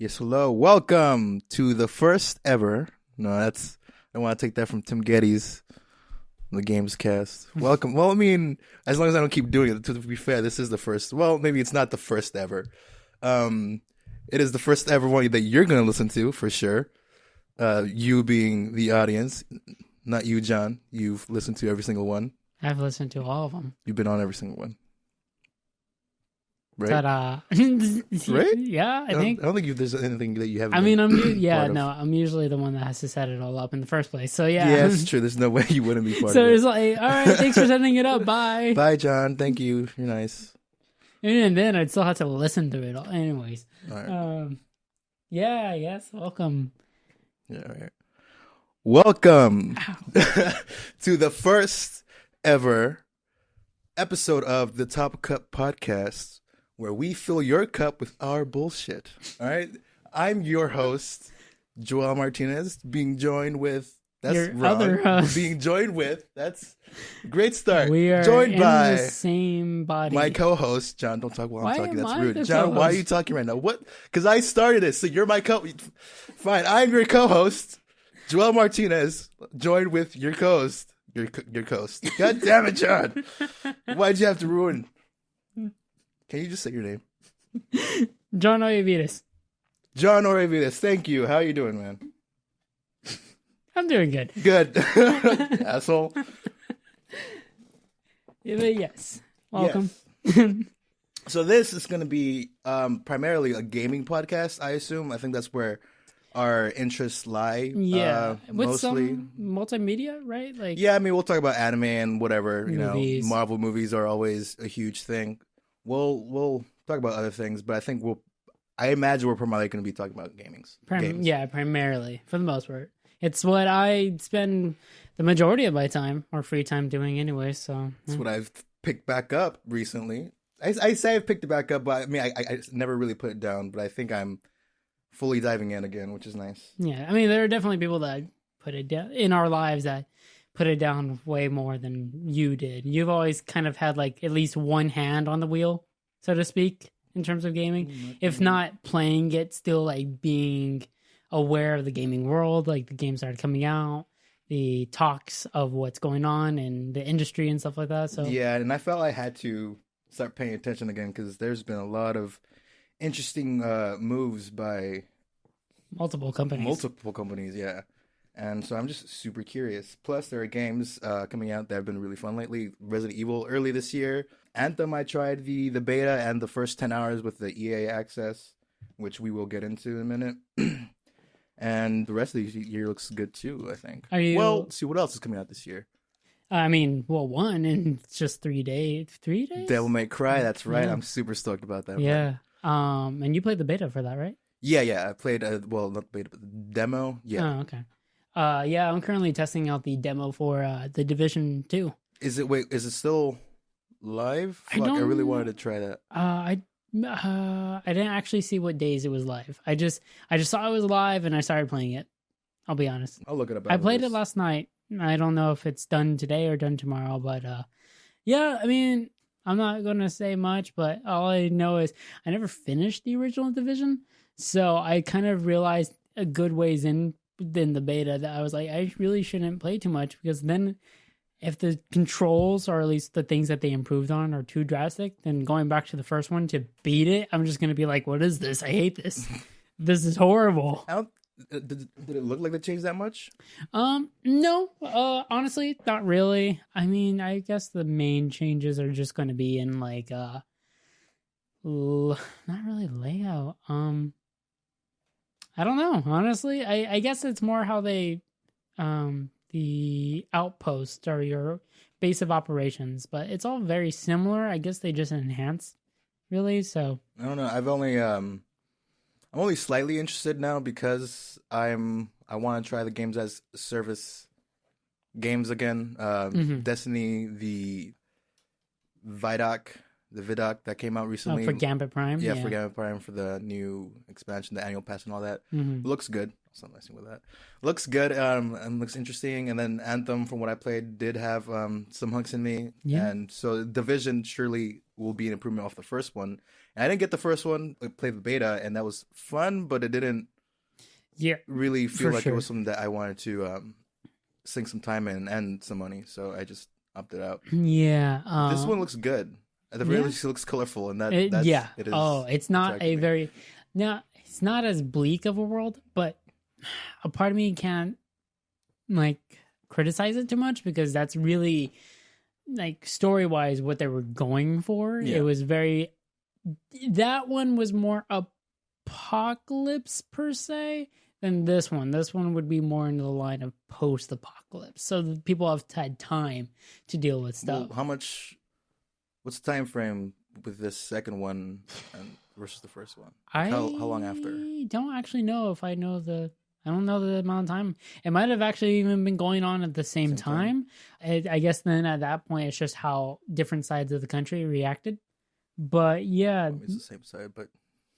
Yes, hello. Welcome to the first ever. No, I want to take that from Tim Geddes, the Games Cast. Welcome. Well, I mean, as long as I don't keep doing it, to be fair, this is the first. Well, maybe it's not the first ever. It is the first ever one that you're going to listen to, for sure. You being the audience, not you, John. You've listened to every single one. I've listened to all of them. You've been on every single one. Right? Ta-da. Right? Yeah, I think. I don't think there's anything that you haven't. I mean, part of. I'm usually the one that has to set it all up in the first place. So yeah. Yeah, it's true. There's no way you wouldn't be part So of it. it's like, all right, thanks for setting it up. Bye. Bye, John. Thank you. You're nice. And then I'd still have to listen to it all. Anyways. All right. Yeah, yes. Welcome. Yeah, all right. Welcome to the first ever episode of the TopCup podcast, where we fill your cup with our bullshit. All right. I'm your host, Joel Martinez, being joined with being joined with that's a great start. We are joined in by the same body. my co-host, John. Don't talk while I'm talking. That's rude. John, co-host? why are you talking right now? What? Because I started it, so you're my Fine, I'm your co-host, Joel Martinez, joined with your co-host, your co-host. God damn it, John! Why'd you have to ruin? Can you just say your name? John Oyavides. John Orevides. Thank you. How you doing, man? I'm doing good. Good. Asshole. Yeah, but yes. Welcome. Yes. So this is going to be primarily a gaming podcast, I assume. I think that's where our interests lie. Yeah. With mostly. some multimedia, right? Like, Yeah, I mean, we'll talk about anime and whatever. Movies. Marvel movies are always a huge thing. We'll talk about other things, but I imagine we're primarily going to be talking about games. Yeah, primarily, for the most part. It's what I spend the majority of my time or free time doing anyway, so. That's what I've picked back up recently. I say I've picked it back up, but I mean, I never really put it down, but I think I'm fully diving in again, which is nice. Yeah, I mean, there are definitely people that put it down in our lives that put it down way more than you did. You've always kind of had like at least one hand on the wheel, so to speak, in terms of gaming. If not playing it, still like being aware of the gaming world, like the games that are coming out, the talks of what's going on in the industry and stuff like that. So yeah, and I felt I had to start paying attention again because there's been a lot of interesting moves by multiple companies. Yeah. And so I'm just super curious. Plus, there are games coming out that have been really fun lately. Resident Evil early this year. Anthem, I tried the beta and the first 10 hours with the EA access, which we will get into in a minute. And the rest of the year looks good too, I think. Well, see what else is coming out this year. I mean, one in just 3 days. 3 days? Devil May Cry, that's right. Yeah. I'm super stoked about that. Yeah. And you played the beta for that, right? Yeah. I played, not the beta, but the demo. Yeah. Oh, okay. Yeah, I'm currently testing out the demo for The Division 2. Is it still live? I really wanted to try that. I didn't actually see what days it was live. I just saw it was live and I started playing it. I'll be honest. I'll look it up. I played it last night. I don't know if it's done today or done tomorrow, but yeah, I mean, I'm not going to say much, but all I know is I never finished the original Division, so I kind of realized a good ways in the beta that I was like, I really shouldn't play too much, because then if the controls, or at least the things that they improved on, are too drastic, then going back to the first one to beat it, I'm just going to be like, what is this? I hate this. This is horrible. Did it look like they changed that much? No, honestly, not really. I mean, I guess the main changes are just going to be in like, not really layout. I don't know, honestly. I guess it's more how they, the outpost or your base of operations, but it's all very similar. I guess they just enhanced, really. So I don't know. I'm only slightly interested now because I want to try the games as service games again. Destiny, the Vidoc the Vidoc that came out recently. For Gambit Prime. Yeah, for Gambit Prime for the new expansion, the annual pass and all that. Looks good. Stop messing with that. Looks good. And looks interesting. And then Anthem, from what I played, did have some hooks in me. Yeah. And so Division surely will be an improvement off the first one. And I didn't get the first one. I played the beta, and that was fun, but it didn't really feel like it was something that I wanted to sink some time in and some money. So I just opted out. Yeah. This one looks good. At the very least, it looks colorful, and it is. It's not a very it's not as bleak of a world, but a part of me can't like criticize it too much because that's really like story wise what they were going for. It was very that one was more apocalypse per se than this one. This one would be more into the line of post apocalypse, so that people have had time to deal with stuff. Well, what's the time frame with this second one versus the first one? How long after? I don't actually know if I know I don't know the amount of time. It might have actually even been going on at the same time. I guess then at that point, it's just how different sides of the country reacted. But yeah. It's the same side, but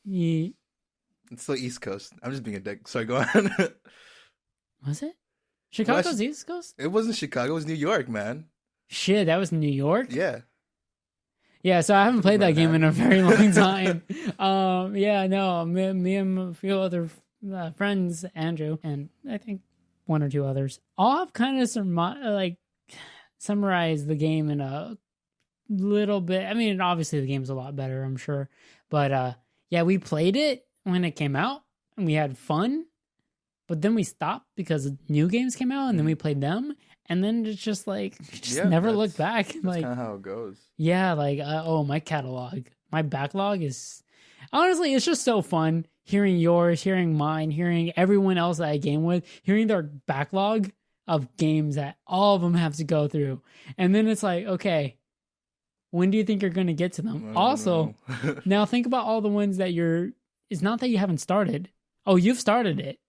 it's still East Coast. I'm just being a dick. Sorry, go on. Was it? Chicago's East Coast? It wasn't Chicago. It was New York, man. Shit, that was New York? Yeah. Yeah, so I haven't played that game in a very long time. Me and a few other friends, Andrew, and I think one or two others, all have kind of summarized the game in a little bit. I mean, obviously the game's a lot better, I'm sure. But we played it when it came out, and we had fun. But then we stopped because new games came out, and then we played them. And then it's just never looked back. That's kind of how it goes. Yeah, my catalog. My backlog is... Honestly, it's just so fun hearing yours, hearing mine, hearing everyone else that I game with, hearing their backlog of games that all of them have to go through. And then it's like, okay, when do you think you're going to get to them? Also, now think about all the ones that it's not that you haven't started. Oh, you've started it.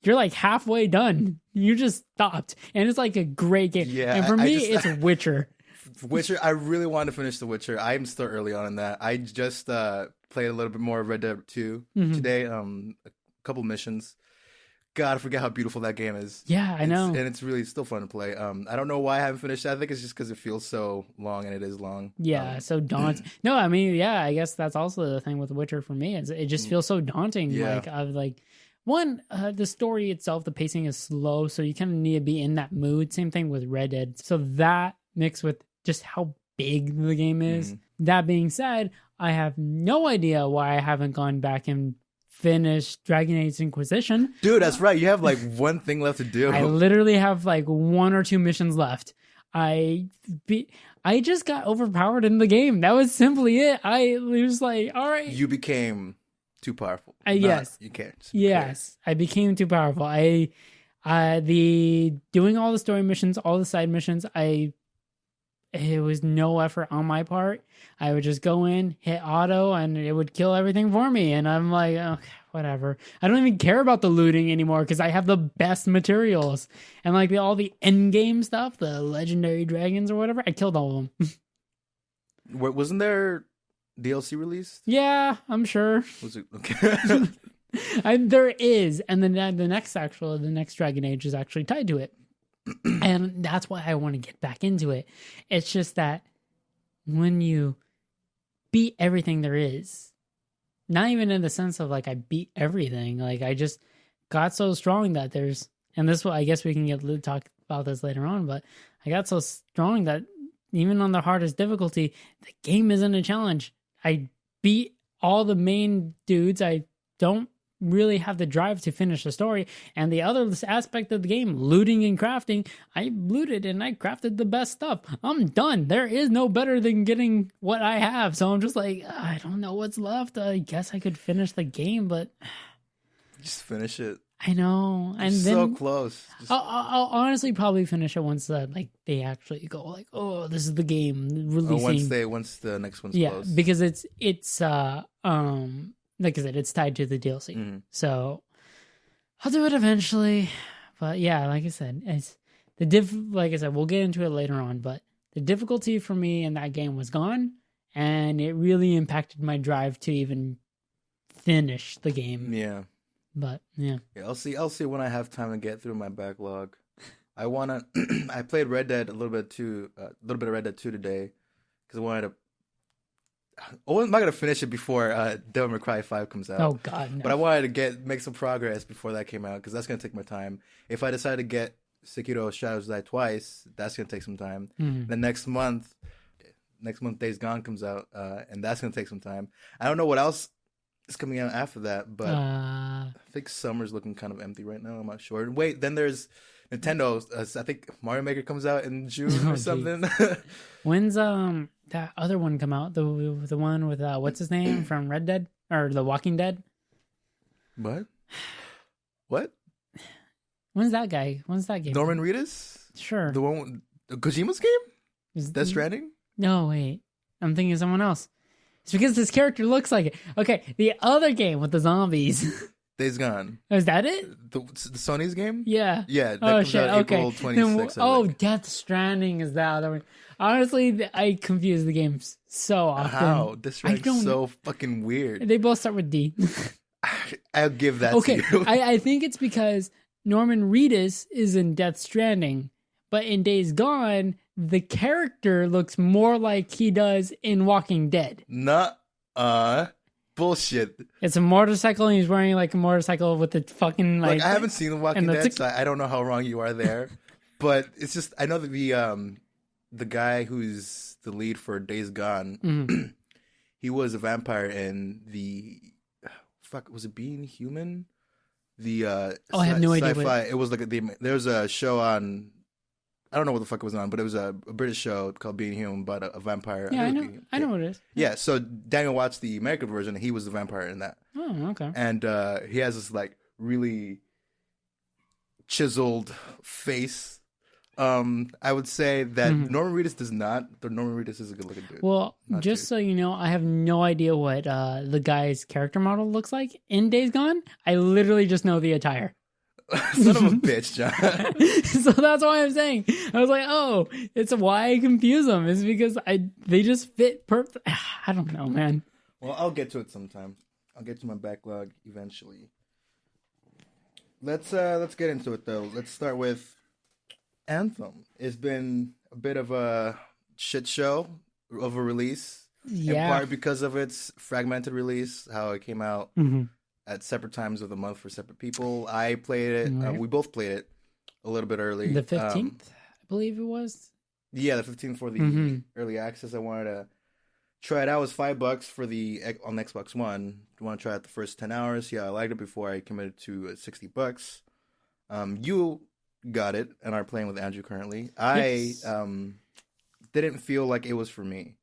You're like halfway done. You just stopped. And it's like a great game. Yeah, and for me, it's Witcher. I really want to finish The Witcher. I'm still early on in that. I just played a little bit more of Red Dead 2 today. A couple missions. God, I forget how beautiful that game is. Yeah, I know. And it's really still fun to play. I don't know why I haven't finished it. I think it's just because it feels so long, and it is long. Yeah, so daunting. No, I mean, I guess that's also the thing with The Witcher for me. It just feels so daunting. Yeah. The story itself, the pacing is slow, so you kind of need to be in that mood. Same thing with Red Dead. So that mixed with just how big the game is. That being said, I have no idea why I haven't gone back and finished Dragon Age Inquisition. Dude, that's right. You have one thing left to do. I literally have one or two missions left. I just got overpowered in the game. That was simply it. I was like, all right. You became too powerful. Yes. You can't. Yes. I became too powerful. Doing all the story missions, all the side missions, it was no effort on my part. I would just go in, hit auto, and it would kill everything for me. And I'm like, okay, whatever. I don't even care about the looting anymore because I have the best materials. And all the end game stuff, the legendary dragons or whatever, I killed all of them. Wasn't there DLC released? Yeah, I'm sure. Was it okay? There is, and then the next Dragon Age is actually tied to it. And that's why I want to get back into it. It's just that when you beat everything there is, not even in the sense of I beat everything, I just got so strong that and this I guess we can talk about this later on, but I got so strong that even on the hardest difficulty, the game isn't a challenge. I beat all the main dudes. I don't really have the drive to finish the story. And the other aspect of the game, looting and crafting, I looted and I crafted the best stuff. I'm done. There is no better than getting what I have. So I'm just I don't know what's left. I guess I could finish the game, but just finish it. I know. And then so close. I'll honestly probably finish it once they actually go oh, this is the game releasing. Once the next one's close. Yeah, because it's like I said, it's tied to the DLC. So I'll do it eventually. But yeah, like I said, like I said, we'll get into it later on, but the difficulty for me in that game was gone. and it really impacted my drive to even finish the game. Yeah. But yeah, I'll see when I have time to get through my backlog. I wanna. I played Red Dead a little bit of Red Dead 2 today because I wanted to. Oh, I'm not gonna finish it before Devil May Cry 5 comes out. oh god, no. But I wanted to make some progress before that came out because that's gonna take my time. If I decide to get Sekiro Shadows Die Twice, that's gonna take some time. Then next month Days Gone comes out, and that's gonna take some time. I don't know what else is coming out after that, but I think summer's looking kind of empty right now. I'm not sure. Wait, then there's Nintendo. I think Mario Maker comes out in June or something. When's that other one come out? The one with what's his name from Red Dead or The Walking Dead? What? When's that guy? When's that game? Norman Reedus? Sure. The one Kojima's game? Death Stranding? No, wait. I'm thinking of someone else. It's because this character looks like it. Okay, the other game with the zombies. Days Gone. Is that it? The Sony's game? Yeah. Yeah. That comes out April 26th. Death Stranding is the other one. Honestly, I confuse the games so often. How? Death Stranding's so fucking weird. They both start with D. I'll give that to you. I think it's because Norman Reedus is in Death Stranding, but in Days Gone, the character looks more like he does in Walking Dead. Bullshit. It's a motorcycle, and he's wearing like a motorcycle with the fucking like. Look, I haven't seen The Walking Dead, so I don't know how wrong you are there. But it's just I know that the guy who's the lead for Days Gone, he was a vampire in the was it Being Human? The I have no idea. Sci-fi. It was like there was a show on. I don't know what the fuck it was on, but it was a British show called Being Human about a vampire. Yeah, I know what it is. Yeah, so Daniel watched the American version, and he was the vampire in that. Oh, okay. And he has this like really chiseled face. I would say that Norman Reedus does not. The Norman Reedus is a good looking dude. Well, just so you know, I have no idea what the guy's character model looks like in Days Gone. I literally just know the attire. Son of a bitch, John. So that's why I'm saying. I was like, oh, it's why I confuse them. It's because they just fit perfect. I don't know, man. Well, I'll get to it sometime. I'll get to my backlog eventually. Let's get into it though. Let's start with Anthem. It's been a bit of a shit show of a release. Yeah. In part because of its fragmented release, how it came out at separate times of the month for separate people. I played it. Right. We both played it a little bit early. The 15th, I believe it was. Yeah, the 15th for the early access. I wanted to try it out. It was $5 for on Xbox One. You want to try it the first 10 hours? Yeah, I liked it before I committed to $60. You got it and are playing with Andrew currently. Yes. I didn't feel like it was for me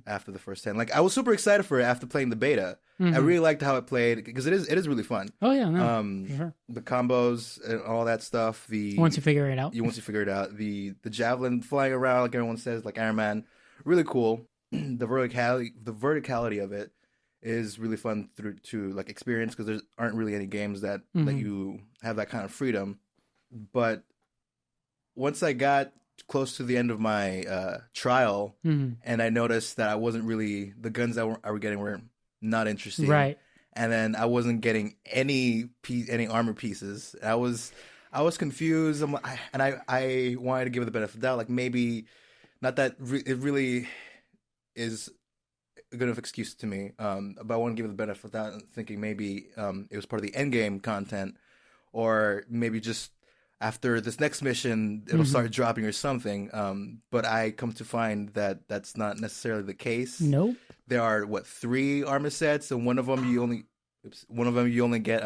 after the first 10. Like I was super excited for it after playing the beta. I really liked how it played because it is really fun. Oh yeah, no, for sure. The combos and all that stuff. Once you figure it out, the javelin flying around like everyone says, like Iron Man, really cool. The verticality of it is really fun to like experience because there aren't really any games that let you have that kind of freedom. But once I got close to the end of my trial, and I noticed that I wasn't really the guns that I were getting were not interesting, right? And then I wasn't getting any armor pieces. I was confused. I wanted to give it the benefit of the doubt, like maybe not that it really is a good enough excuse to me. But I want to give it the benefit of the doubt, thinking maybe it was part of the end game content, or maybe just after this next mission, it'll start dropping or something. But I come to find that that's not necessarily the case. Nope. There are 3 armor sets, and one of them you only get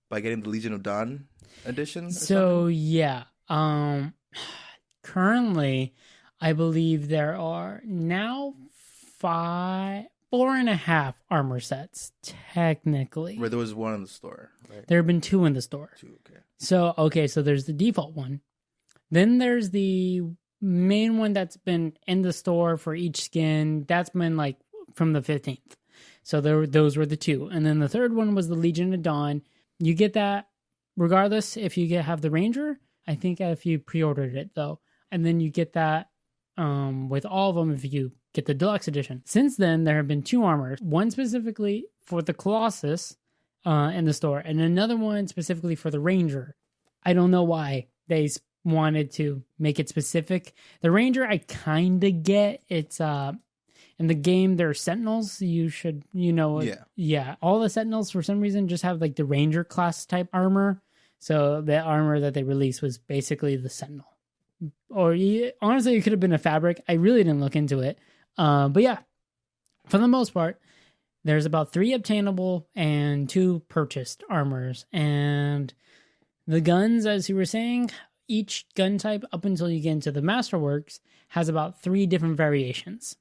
by getting the Legion of Dawn edition. So yeah, currently, I believe there are now 4.5 armor sets technically. Where there was one in the store, right? There have been 2 in the store. 2, okay. So there's the default one. Then there's the main one that's been in the store for each skin. That's been like from the 15th. So those were the 2. And then the third one was the Legion of Dawn. You get that regardless if you have the Ranger. I think if you pre-ordered it though. And then you get that with all of them if you get the deluxe edition. Since then, there have been 2 armors, one specifically for the Colossus in the store, and another one specifically for the Ranger. I don't know why they wanted to make it specific. The Ranger, I kind of get. It's in the game, there are Sentinels. Yeah. All the Sentinels, for some reason, just have like the Ranger class type armor. So the armor that they released was basically the Sentinel. Or honestly, it could have been a fabric. I really didn't look into it. But yeah, for the most part, there's about 3 obtainable and 2 purchased armors. And the guns, as you were saying, each gun type up until you get into the Masterworks has about 3 different variations.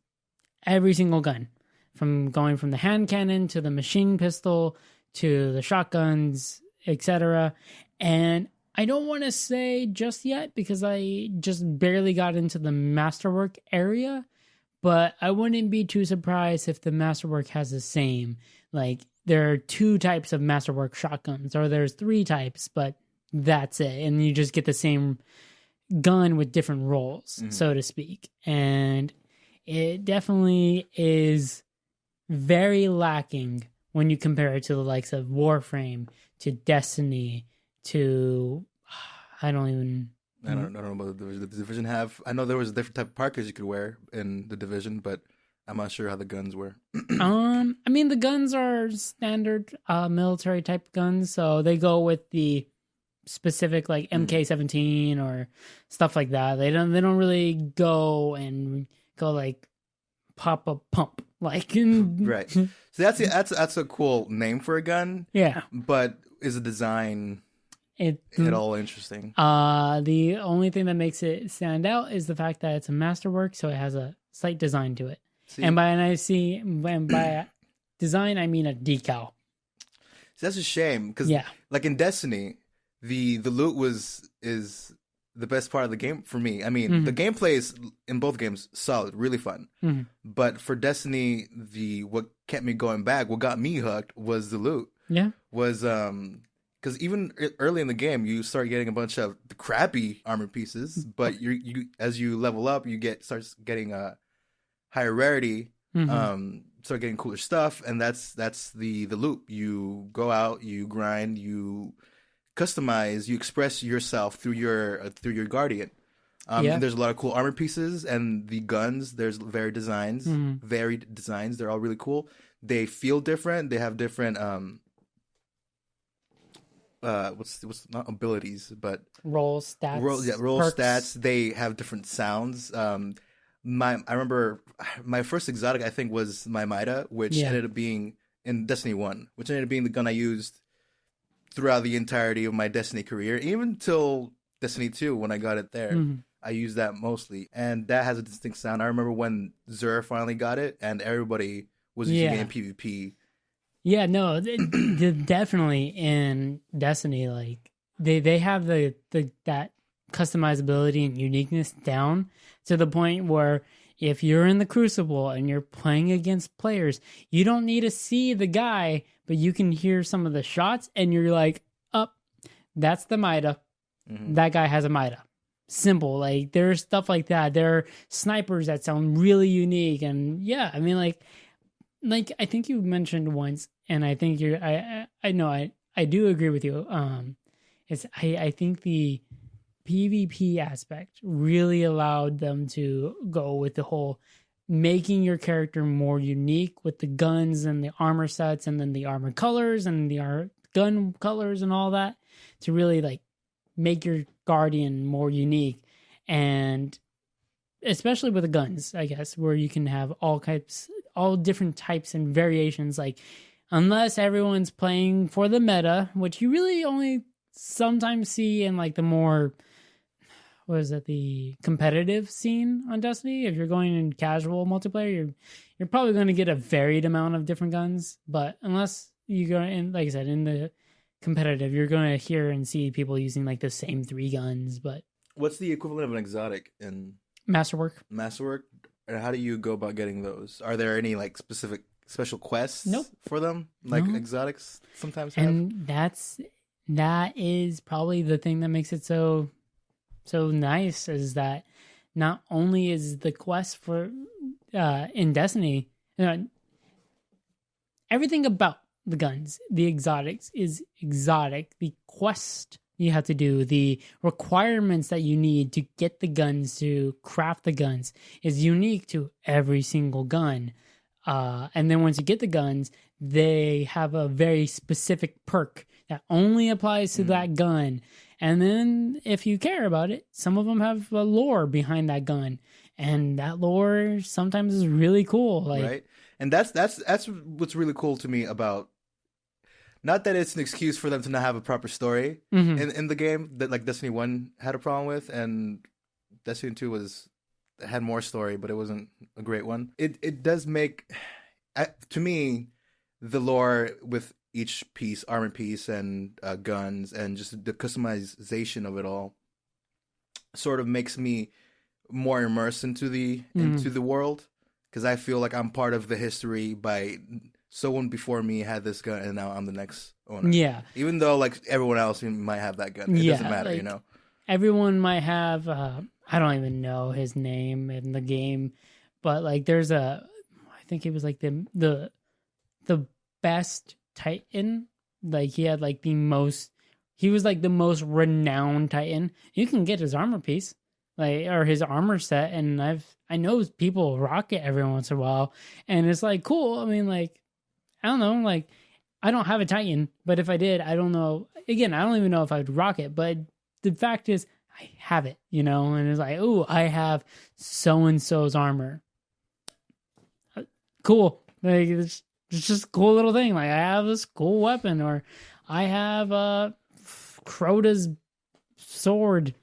Every single gun, from going from the hand cannon to the machine pistol to the shotguns, etc. And I don't want to say just yet because I just barely got into the Masterwork area, but I wouldn't be too surprised if the Masterwork has the same. Like, there are 2 types of Masterwork shotguns, or there's 3 types, but that's it. And you just get the same gun with different roles, so to speak. And it definitely is very lacking when you compare it to the likes of Warframe, to Destiny, to I don't know about the Division have. I know there was a different type of parkas you could wear in the Division, but I'm not sure how the guns were. I mean, the guns are standard military type guns, so they go with the specific like MK17 or stuff like that. They don't really go like pop a pump like right. So that's a cool name for a gun. Yeah, but is the design at all interesting? The only thing that makes it stand out is the fact that it's a Masterwork, so it has a slight design to it. See? And by design I mean a decal. See, that's a shame because like in Destiny, the loot is the best part of the game for me. I mean, the gameplay is in both games solid, really fun. But for Destiny, what kept me going back, what got me hooked was the loot. Yeah, was because even early in the game, you start getting a bunch of crappy armor pieces, but you as you level up, starts getting a higher rarity. Start getting cooler stuff, and that's the loop. You go out, you grind, you customize, you express yourself through your Guardian. And there's a lot of cool armor pieces, and the guns, there's varied designs. They're all really cool. They feel different. They have different what's not abilities, but roll stats. Roll stats. They have different sounds. I remember my first exotic, I think, was my Mida, which ended up being in Destiny 1, which ended up being the gun I used throughout the entirety of my Destiny career, even till Destiny 2 when I got it there. I used that mostly, and that has a distinct sound. I remember when Xur finally got it, and everybody was using it in PvP. Yeah, no, definitely in Destiny, like they have that customizability and uniqueness down to the point where if you're in the Crucible and you're playing against players, you don't need to see the guy, but you can hear some of the shots, and you're like, that's the Mida. That guy has a Mida. Simple. Like, there's stuff like that. There are snipers that sound really unique. And yeah, I mean, like I think you mentioned once, and I think I know I do agree with you. I think the PvP aspect really allowed them to go with the whole making your character more unique with the guns and the armor sets, and then the armor colors and the gun colors and all that, to really like make your Guardian more unique. And especially with the guns, I guess, where you can have all different types and variations. Like, unless everyone's playing for the meta, which you really only sometimes see in like the more, the competitive scene on Destiny. If you're going in casual multiplayer, you're probably going to get a varied amount of different guns. But unless you go in, like I said, in the competitive, you're going to hear and see people using like the same 3 guns. But what's the equivalent of an exotic in Masterwork? And how do you go about getting those? Are there any like special quests for them, like exotics sometimes have? And that is probably the thing that makes it so nice, is that not only is the quest for in Destiny, everything about the guns, the exotics is exotic. The quest you have to do, the requirements that you need to get the guns, to craft the guns, is unique to every single gun. And then once you get the guns, they have a very specific perk that only applies to that gun. And then if you care about it, some of them have a lore behind that gun. And that lore sometimes is really cool. Like, right. And that's what's really cool to me about, not that it's an excuse for them to not have a proper story in the game that like Destiny 1 had a problem with, and Destiny 2 had more story, but it wasn't a great one. It does make, to me, the lore with each piece, armor piece and guns, and just the customization of it all sort of makes me more immersed into the world, because I feel like I'm part of the history by someone before me had this gun and now I'm the next owner. Yeah. Even though like everyone else might have that gun. It doesn't matter, like, everyone might have, I don't even know his name in the game, but like there's I think it was like the best Titan. Like he had like he was like the most renowned Titan. You can get his armor piece, like, or his armor set, and I know people rock it every once in a while, and it's like cool. I mean, like, I don't know, like, I don't have a Titan, but if I did, I don't know. Again, I don't even know if I would rock it, but the fact is, I have it, and it's like, oh, I have so-and-so's armor. Cool. Like, it's just a cool little thing. Like, I have this cool weapon, or I have Crota's sword.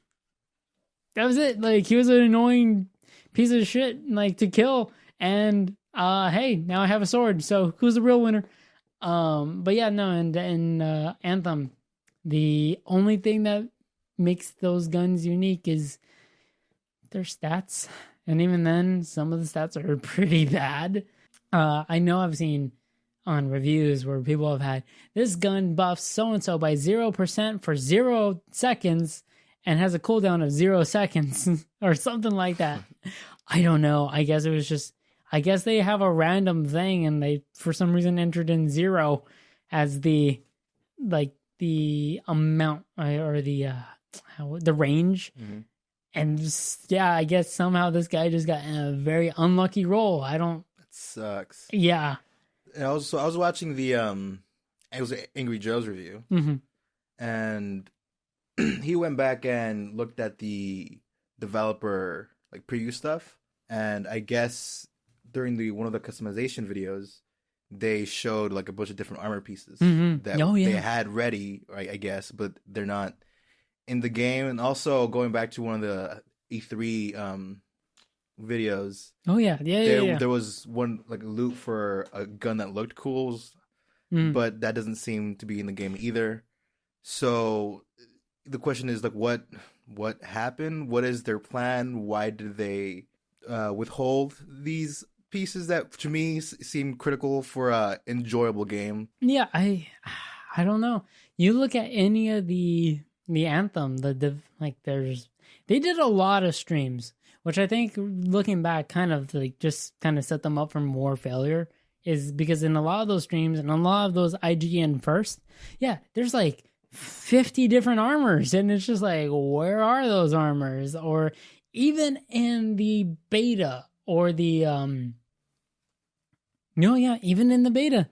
That was it. Like, he was an annoying piece of shit, like, to kill, and hey, now I have a sword, so who's the real winner? But yeah, no, and in Anthem, the only thing that makes those guns unique is their stats, and even then, some of the stats are pretty bad. I know I've seen on reviews where people have had, this gun buffs so-and-so by 0% for 0 seconds and has a cooldown of 0 seconds or something like that. I don't know. I guess they have a random thing and they, for some reason, entered in 0 as the amount or the range. Mm-hmm. And just, yeah, I guess somehow this guy just got a very unlucky roll. That sucks. Yeah. And I was watching it was Angry Joe's review, and he went back and looked at the developer like preview stuff, and I guess during one of the customization videos, they showed like a bunch of different armor pieces that they had ready, right, I guess, but they're not in the game. And also going back to one of the E3 videos. Oh yeah. There was one like loot for a gun that looked cool, but that doesn't seem to be in the game either. So the question is like, what happened? What is their plan? Why did they withhold these pieces that to me seem critical for a enjoyable game? Yeah, I don't know. You look at any of the Anthem, they did a lot of streams, which I think, looking back, kind of set them up for more failure, is because in a lot of those streams and a lot of those IGN first, yeah, there's like 50 different armors, and it's just like, where are those armors? Or even in the beta or the even in the beta,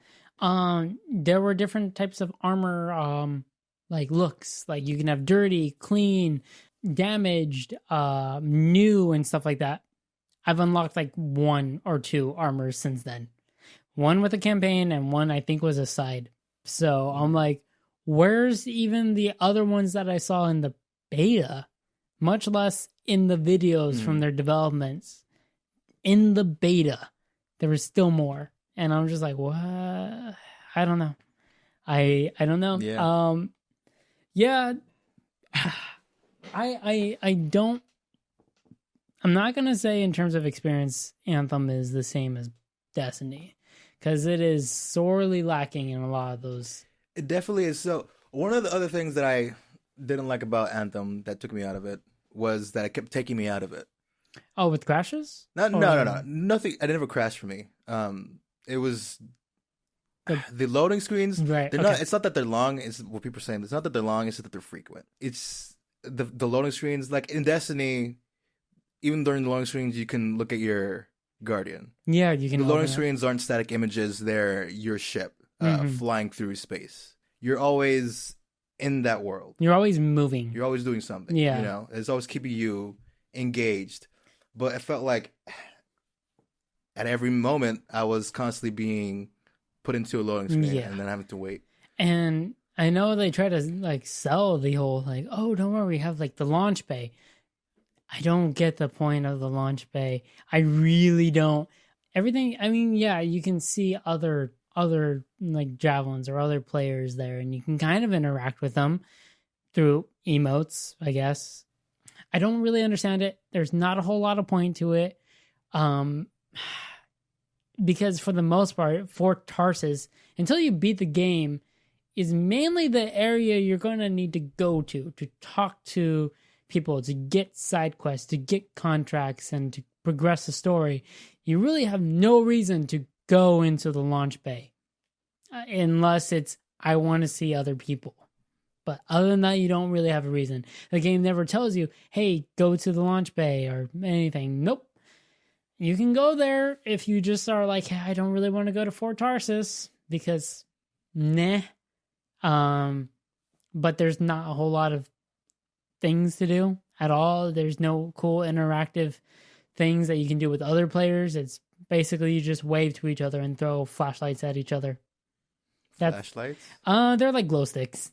there were different types of armor, like looks, like you can have dirty, clean, damaged, new, and stuff like that. I've unlocked like 1 or 2 armors since then. One with a campaign and one I think was a side. So I'm like, where's even the other ones that I saw in the beta? Much less in the videos from their developments. In the beta, there was still more. And I'm just like, what? I don't know. I don't know. Yeah. I'm not going to say in terms of experience, Anthem is the same as Destiny, because it is sorely lacking in a lot of those. It definitely is. So one of the other things that I didn't like about Anthem that took me out of it was that it kept taking me out of it. Oh, with crashes? No. Nothing. It never crashed for me. It was the loading screens. Right. They're Okay. not. It's not that they're long. It's what people are saying. It's not that they're long. It's that they're frequent. It's the loading screens. Like in Destiny, even during the loading screens, you can look at your Guardian. Yeah, you can. The loading screens aren't static images. They're your ship flying through space. You're always in that world. You're always moving. You're always doing something. Yeah. You know, it's always keeping you engaged. But it felt like at every moment I was constantly being put into a loading screen and then having to wait. And I know they try to like sell the whole like, oh, don't worry, we have like the launch bay. I don't get the point of the launch bay. I really don't. Everything, I mean, yeah, you can see other like javelins or other players there, and you can kind of interact with them through emotes, I guess. I don't really understand it. There's not a whole lot of point to it. Because for the most part, Fort Tarsus, until you beat the game, is mainly the area you're going to need to go to talk to people, to get side quests, to get contracts, and to progress the story. You really have no reason to go into the launch bay unless it's, I want to see other people. But other than that, you don't really have a reason. The game never tells you, hey, go to the launch bay or anything. Nope. You can go there if you just are like, hey, I don't really want to go to Fort Tarsus because, nah. But there's not a whole lot of things to do at all. There's no cool interactive things that you can do with other players. It's basically you just wave to each other and throw flashlights at each other. Flashlights? They're like glow sticks.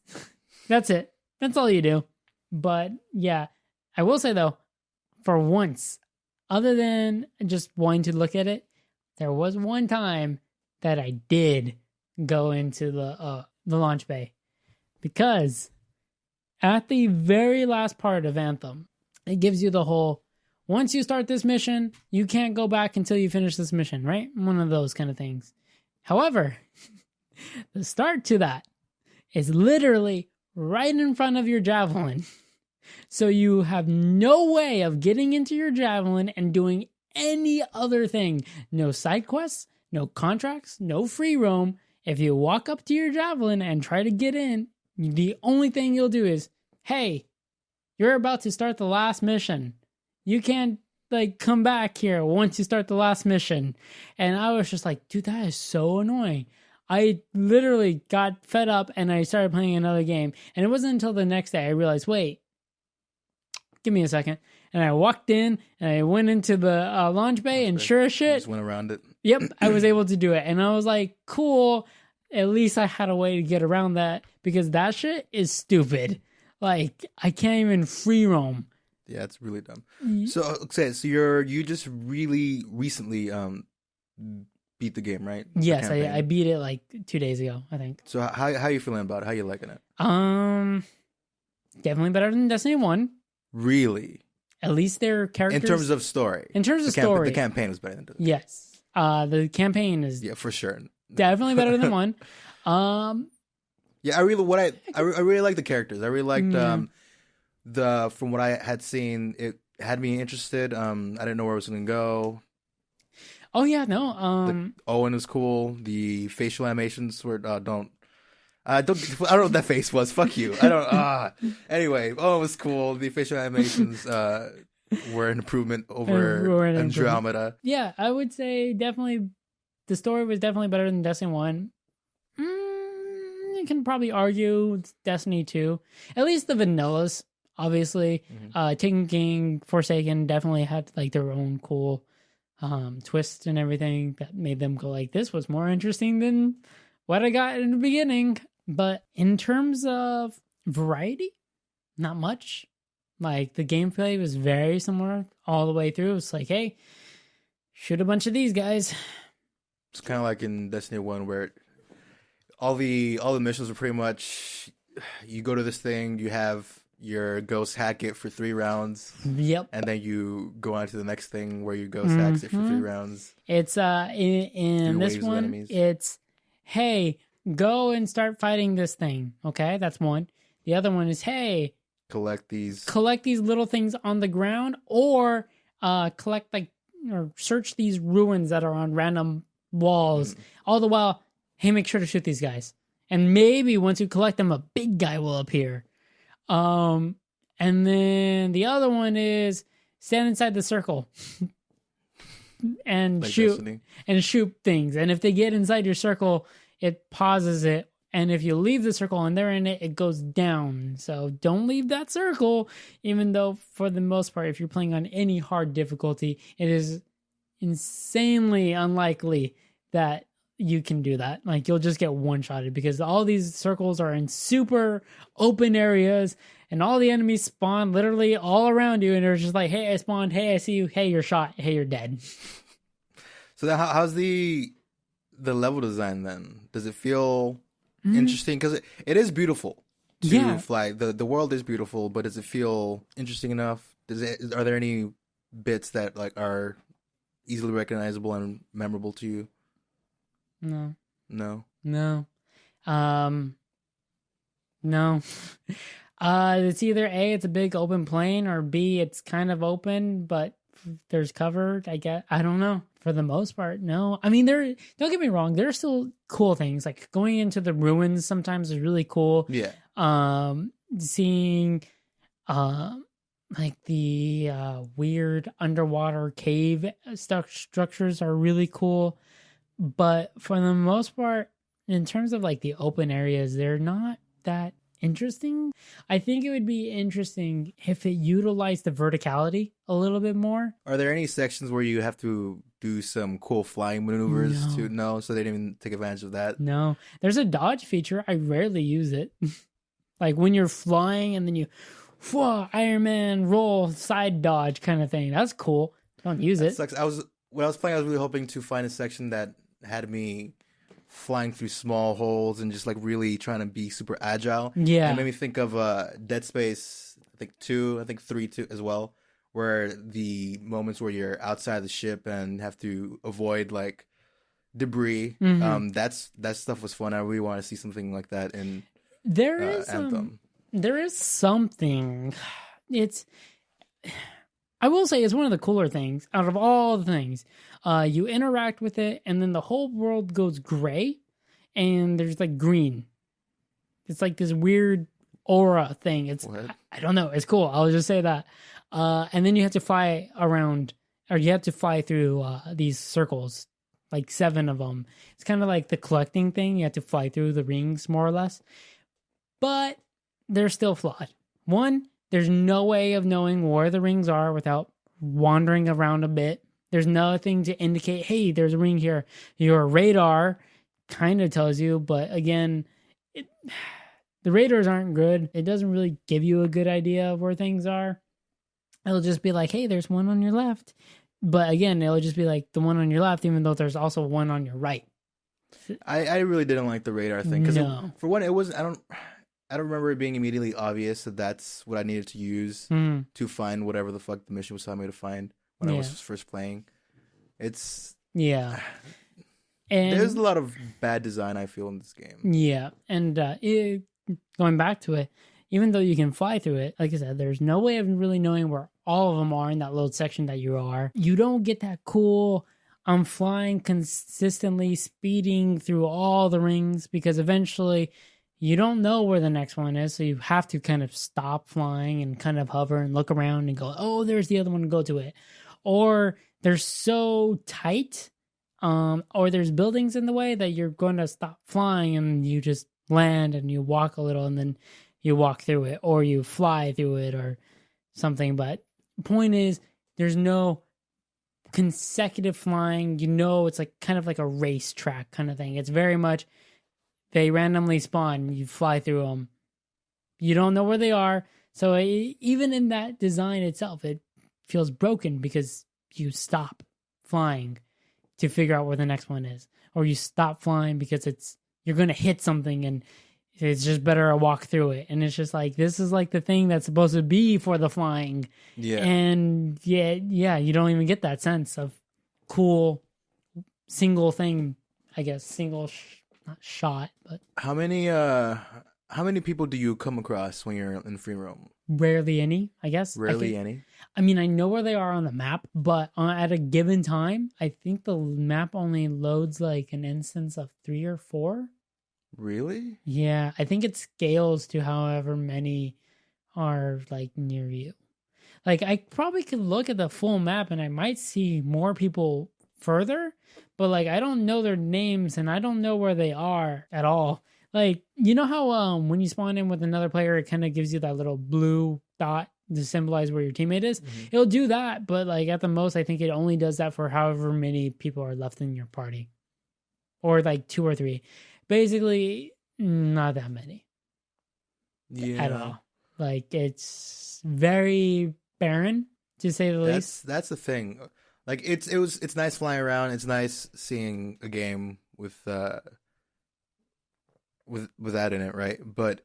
That's it. That's all you do. But yeah, I will say though, for once, other than just wanting to look at it, there was one time that I did go into the launch bay, because at the very last part of Anthem, it gives you the whole, once you start this mission, you can't go back until you finish this mission, right? One of those kind of things. However, the start to that is literally right in front of your javelin. So you have no way of getting into your javelin and doing any other thing. No side quests, no contracts, no free roam. If you walk up to your javelin and try to get in, the only thing you'll do is, hey, you're about to start the last mission. You can't like come back here once you start the last mission. And I was just like, dude, that is so annoying. I literally got fed up and I started playing another game. And it wasn't until the next day I realized, wait, give me a second. And I walked in and I went into the launch bay, and sure as shit, just went around it. Yep, I was able to do it. And I was like, cool. At least I had a way to get around that, because that shit is stupid. Like, I can't even free roam. Yeah, it's really dumb. So you just really recently beat the game, right? Yes, I beat it like 2 days ago, I think. So how you feeling about it? How you liking it? Definitely better than Destiny 1. Really? At least their characters. In terms of story. In terms of story. The campaign was better than Destiny. Yes. The campaign is for sure. Definitely better than 1. Yeah, I really like the characters. I really liked from what I had seen, it had me interested. I didn't know where it was going to go. Oh yeah, no. Owen was cool. The facial animations were I don't know what that face was. Fuck you. I don't. Anyway, Owen was cool. The facial animations were an improvement over Andromeda. Yeah, I would say definitely the story was definitely better than Destiny 1. You can probably argue it's Destiny 2. At least the vanillas, obviously. Taken King, Forsaken definitely had like their own cool twist and everything that made them go like, this was more interesting than what I got in the beginning. But in terms of variety, not much. Like, the gameplay was very similar all the way through. It's like, hey, shoot a bunch of these guys. It's kind of like in Destiny 1 where all the missions were pretty much, you go to this thing, you have your ghost hack it for 3 rounds. Yep. And then you go on to the next thing where you ghost hacks it for 3 rounds. It's in this one, it's, hey, go and start fighting this thing. Okay, that's one. The other one is, hey, collect these little things on the ground, or collect like or search these ruins that are on random walls. All the while, hey, make sure to shoot these guys. And maybe once you collect them, a big guy will appear. And then the other one is stand inside the circle and Like shoot Destiny. and shoot things. And if they get inside your circle, it pauses it. And if you leave the circle and they're in it, it goes down. So don't leave that circle, even though for the most part, if you're playing on any hard difficulty, it is insanely unlikely that you can do that. Like you'll just get one-shotted because all these circles are in super open areas and all the enemies spawn literally all around you. And they're just like, hey, I spawned. Hey, I see you. Hey, you're shot. Hey, you're dead. So then how's the level design then? Does it feel interesting? Because it is beautiful to fly. The world is beautiful, but does it feel interesting enough? Are there any bits that like are easily recognizable and memorable to you? No. No. No. No. It's either A, it's a big open plain, or B, it's kind of open, but there's cover, I guess. I don't know. For the most part, no. I mean, don't get me wrong, there are still cool things. Like going into the ruins sometimes is really cool. Yeah. Seeing like the weird underwater cave structures are really cool. But for the most part, in terms of like the open areas, they're not that interesting. I think it would be interesting if it utilized the verticality a little bit more. Are there any sections where you have to do some cool flying maneuvers so they didn't even take advantage of that? No. There's a dodge feature. I rarely use it. Like when you're flying and then you Iron Man roll side dodge kind of thing. That's cool. Don't use it. Sucks. When I was playing, I was really hoping to find a section that had me flying through small holes and just like really trying to be super agile. Yeah. It made me think of Dead Space, I think 2, I think 3 too, as well, where the moments where you're outside the ship and have to avoid like debris. That stuff was fun. I really want to see something like that in Anthem. There is something. I will say it's one of the cooler things out of all the things. You interact with it, and then the whole world goes gray, and there's like green. It's like this weird aura thing. I don't know. It's cool. I'll just say that. And then you have to fly around, or you have to fly through these circles, like 7 of them. It's kind of like the collecting thing. You have to fly through the rings, more or less. But they're still flawed. One, there's no way of knowing where the rings are without wandering around a bit. There's nothing to indicate, hey, there's a ring here. Your radar kind of tells you, but again, the radars aren't good. It doesn't really give you a good idea of where things are. It'll just be like, hey, there's one on your left. But again, it'll just be like the one on your left, even though there's also one on your right. I really didn't like the radar thing. Because for one, it wasn't, I don't remember it being immediately obvious that that's what I needed to use to find whatever the fuck the mission was telling me to find when I was first playing. And there's a lot of bad design, I feel, in this game. Yeah, and going back to it, even though you can fly through it, like I said, there's no way of really knowing where all of them are in that little section that you are. You don't get that cool, I'm flying consistently, speeding through all the rings, because eventually you don't know where the next one is, so you have to kind of stop flying and kind of hover and look around and go, oh, there's the other one, go to it. Or they're so tight, or there's buildings in the way that you're going to stop flying and you just land and you walk a little and then you walk through it, or you fly through it or something. But the point is, there's no consecutive flying. It's like kind of like a racetrack kind of thing. It's very much, they randomly spawn, you fly through them. You don't know where they are. So even in that design itself, it feels broken because you stop flying to figure out where the next one is. Or you stop flying because you're going to hit something and it's just better to walk through it. And it's just like, this is like the thing that's supposed to be for the flying. Yeah. And you don't even get that sense of cool single thing, I guess, not shot, but How many people do you come across when you're in free roam? rarely any, I guess. Rarely any. I mean, I know where they are on the map, but at a given time, I think the map only loads like an instance of 3 or 4. Really? Yeah, I think it scales to however many are like near you. Like I probably could look at the full map and I might see more people further, but like I don't know their names and I don't know where they are at all. Like, you know how when you spawn in with another player, it kind of gives you that little blue dot to symbolize where your teammate is? Mm-hmm. It'll do that, but like at the most, I think it only does that for however many people are left in your party. Or like 2 or 3. Basically, not that many. Yeah. At all. Like, it's very barren, to say the least. That's the thing. Like it's nice flying around. It's nice seeing a game with that in it, right? But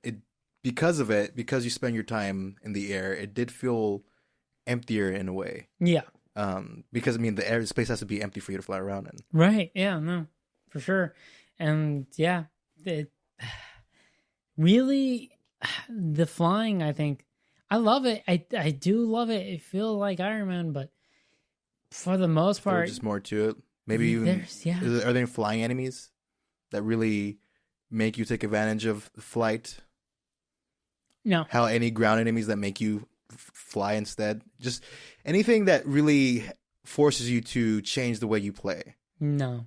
because you spend your time in the air, it did feel emptier in a way. Yeah. Because I mean, the space has to be empty for you to fly around in. Right. Yeah. No, for sure. And yeah, really, the flying, I think, I love it. I do love it. It feels like Iron Man, but for the most part, there's just more to it. Maybe even are there flying enemies that really make you take advantage of flight? No. How any ground enemies that make you fly instead? Just anything that really forces you to change the way you play. No.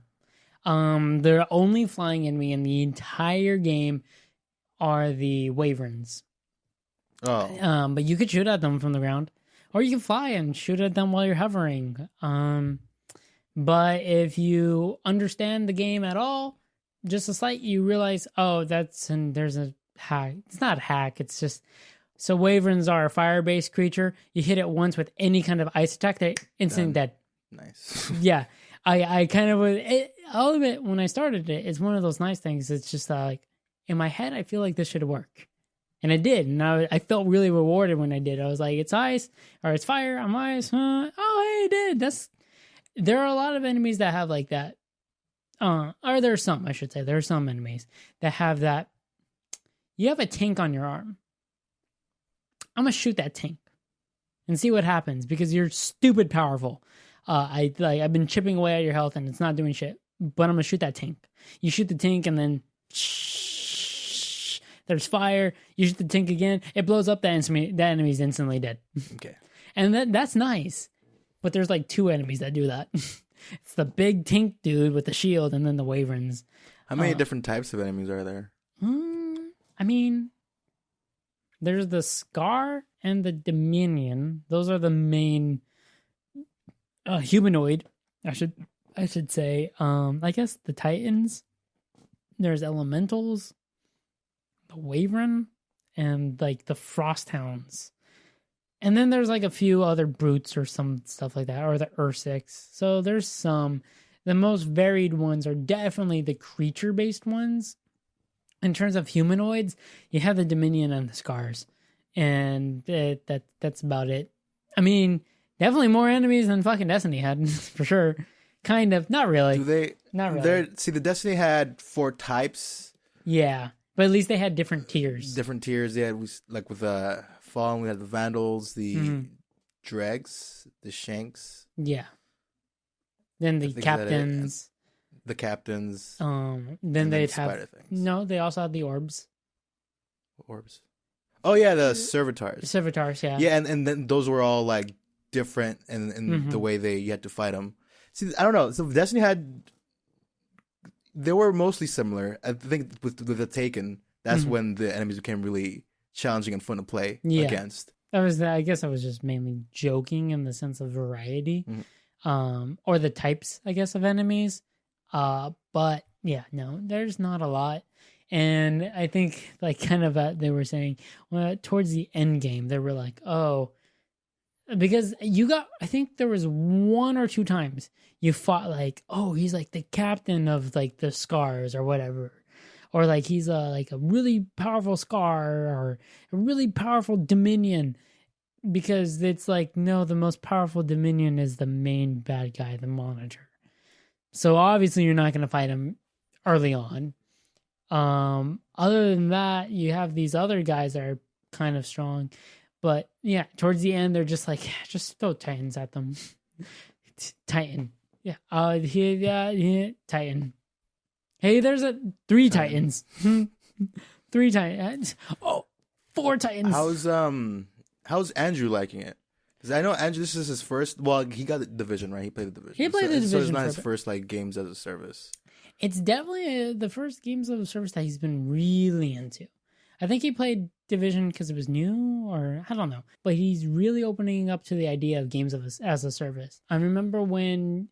The only flying enemy in the entire game are the wyverns. Oh. But you could shoot at them from the ground, or you can fly and shoot at them while you're hovering. But if you understand the game at all, just a slight, you realize, oh, there's a hack. It's not a hack. It's just, so wyverns are a fire-based creature. You hit it once with any kind of ice attack, they're instantly dead. Nice. Yeah. I kind of was, all of it, when I started it, it's one of those nice things. It's just like, in my head, I feel like this should work. And it did. And I felt really rewarded when I did. I was like, it's ice, or it's fire, I'm ice. Oh, hey, it did. There are a lot of enemies that have like that. Or there are some, I should say. There are some enemies that have that. You have a tank on your arm. I'm going to shoot that tank and see what happens because you're stupid powerful. I've been chipping away at your health and it's not doing shit. But I'm going to shoot that tank. You shoot the tank and then there's fire. You shoot the tank again. It blows up. That enemy's instantly dead. Okay. And that's nice. But there's like 2 enemies that do that. It's the big tank dude with the shield and then the wyverns. How many different types of enemies are there? I mean, there's the Scar and the Dominion. Those are the main humanoid, I should say. I guess the Titans. There's Elementals, the Wyvern, and like the Frosthounds. And then there's like a few other brutes or some stuff like that, or the Ursics. So there's some. The most varied ones are definitely the creature-based ones. In terms of humanoids, you have the Dominion and the Scars. And that's about it. I mean, definitely more enemies than fucking Destiny had, for sure. Kind of. Not really. Do they? Not really. See, the Destiny had 4 types. Yeah. But at least they had different tiers. Yeah. Like with Fallen, we had the Vandals, the Dregs, the Shanks. Yeah. Then the Captains. The Captains. Then they'd have... things. No, they also had the Orbs. Orbs. Oh, yeah, the Servitars. Servitars, yeah. Yeah, and then those were all, like, different in the way you had to fight them. See, I don't know. So Destiny they were mostly similar. I think with the Taken, that's when the enemies became really challenging and fun to play against. I guess I was just mainly joking in the sense of variety. Or the types, I guess, of enemies. But yeah, no, there's not a lot. And I think like kind of they were saying, well, towards the end game, they were like, oh, because I think there was 1 or 2 times you fought like, oh, he's like the captain of like the Scars or whatever. Or like he's like a really powerful Scar or a really powerful Dominion. Because it's like, no, the most powerful Dominion is the main bad guy, the Monitor. So obviously you're not going to fight him early on. Other than that, you have these other guys that are kind of strong. But yeah, towards the end, they're just like, just throw Titans at them. Titan. Yeah. Yeah. Titan. Hey, there's 3 Titans. 3 Titans. Oh, 4 Titans. How's Andrew liking it? Because I know Andrew, this is his first. Well, he got the division, right? He played the division. He played the division. So it's not his first like games as a service. It's definitely the first games of a service that he's been really into. I think he played division because it was new, or I don't know. But he's really opening up to the idea of games as a service. I remember when,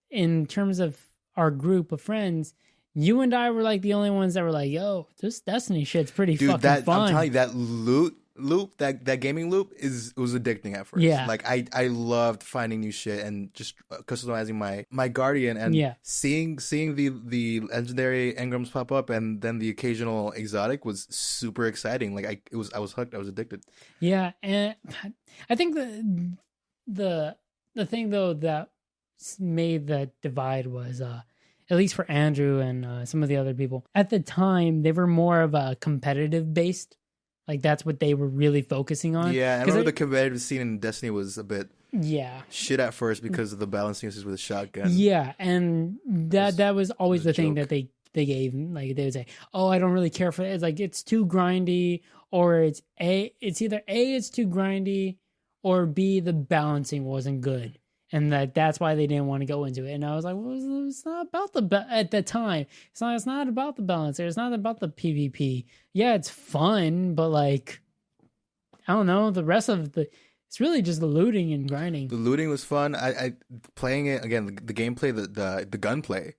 in terms of our group of friends, you and I were like the only ones that were like, "Yo, this Destiny shit's pretty fucking fun." I'm telling you, that loop, that gaming loop was addicting at first. Yeah. Like I loved finding new shit and just customizing my guardian and seeing the legendary engrams pop up and then the occasional exotic was super exciting. Like I was hooked. I was addicted. Yeah, and I think the thing though that made that divide was at least for Andrew and some of the other people at the time, they were more of a competitive based. Like, that's what they were really focusing on. Yeah, I remember the competitive scene in Destiny was a bit shit at first because of the balancing issues with the shotgun. Yeah, and that was always the thing that they gave. Like, they would say, "Oh, I don't really care for it. It's like, it's too grindy," or it's either A, it's too grindy, or B, the balancing wasn't good. And that's why they didn't want to go into it. And I was like, well, it's not about at the time. It's not about the balance. It's not about the PvP. Yeah, it's fun, but like, I don't know. The rest of it's really just the looting and grinding. The looting was fun. I playing it again. The gameplay, the gunplay,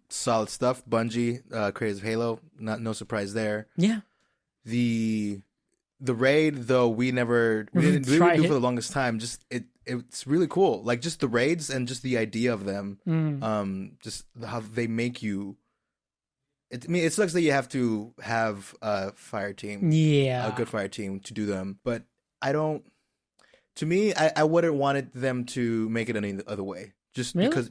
solid stuff. Bungie, creators of Halo, no surprise there. Yeah. The raid though we didn't do for the longest time. Just it's really cool. Like just the raids and just the idea of them. Just how they make you. I mean, it sucks that you have to have a fire team. Yeah, a good fire team to do them. But I don't. To me, I wouldn't wanted them to make it any other way. Just because,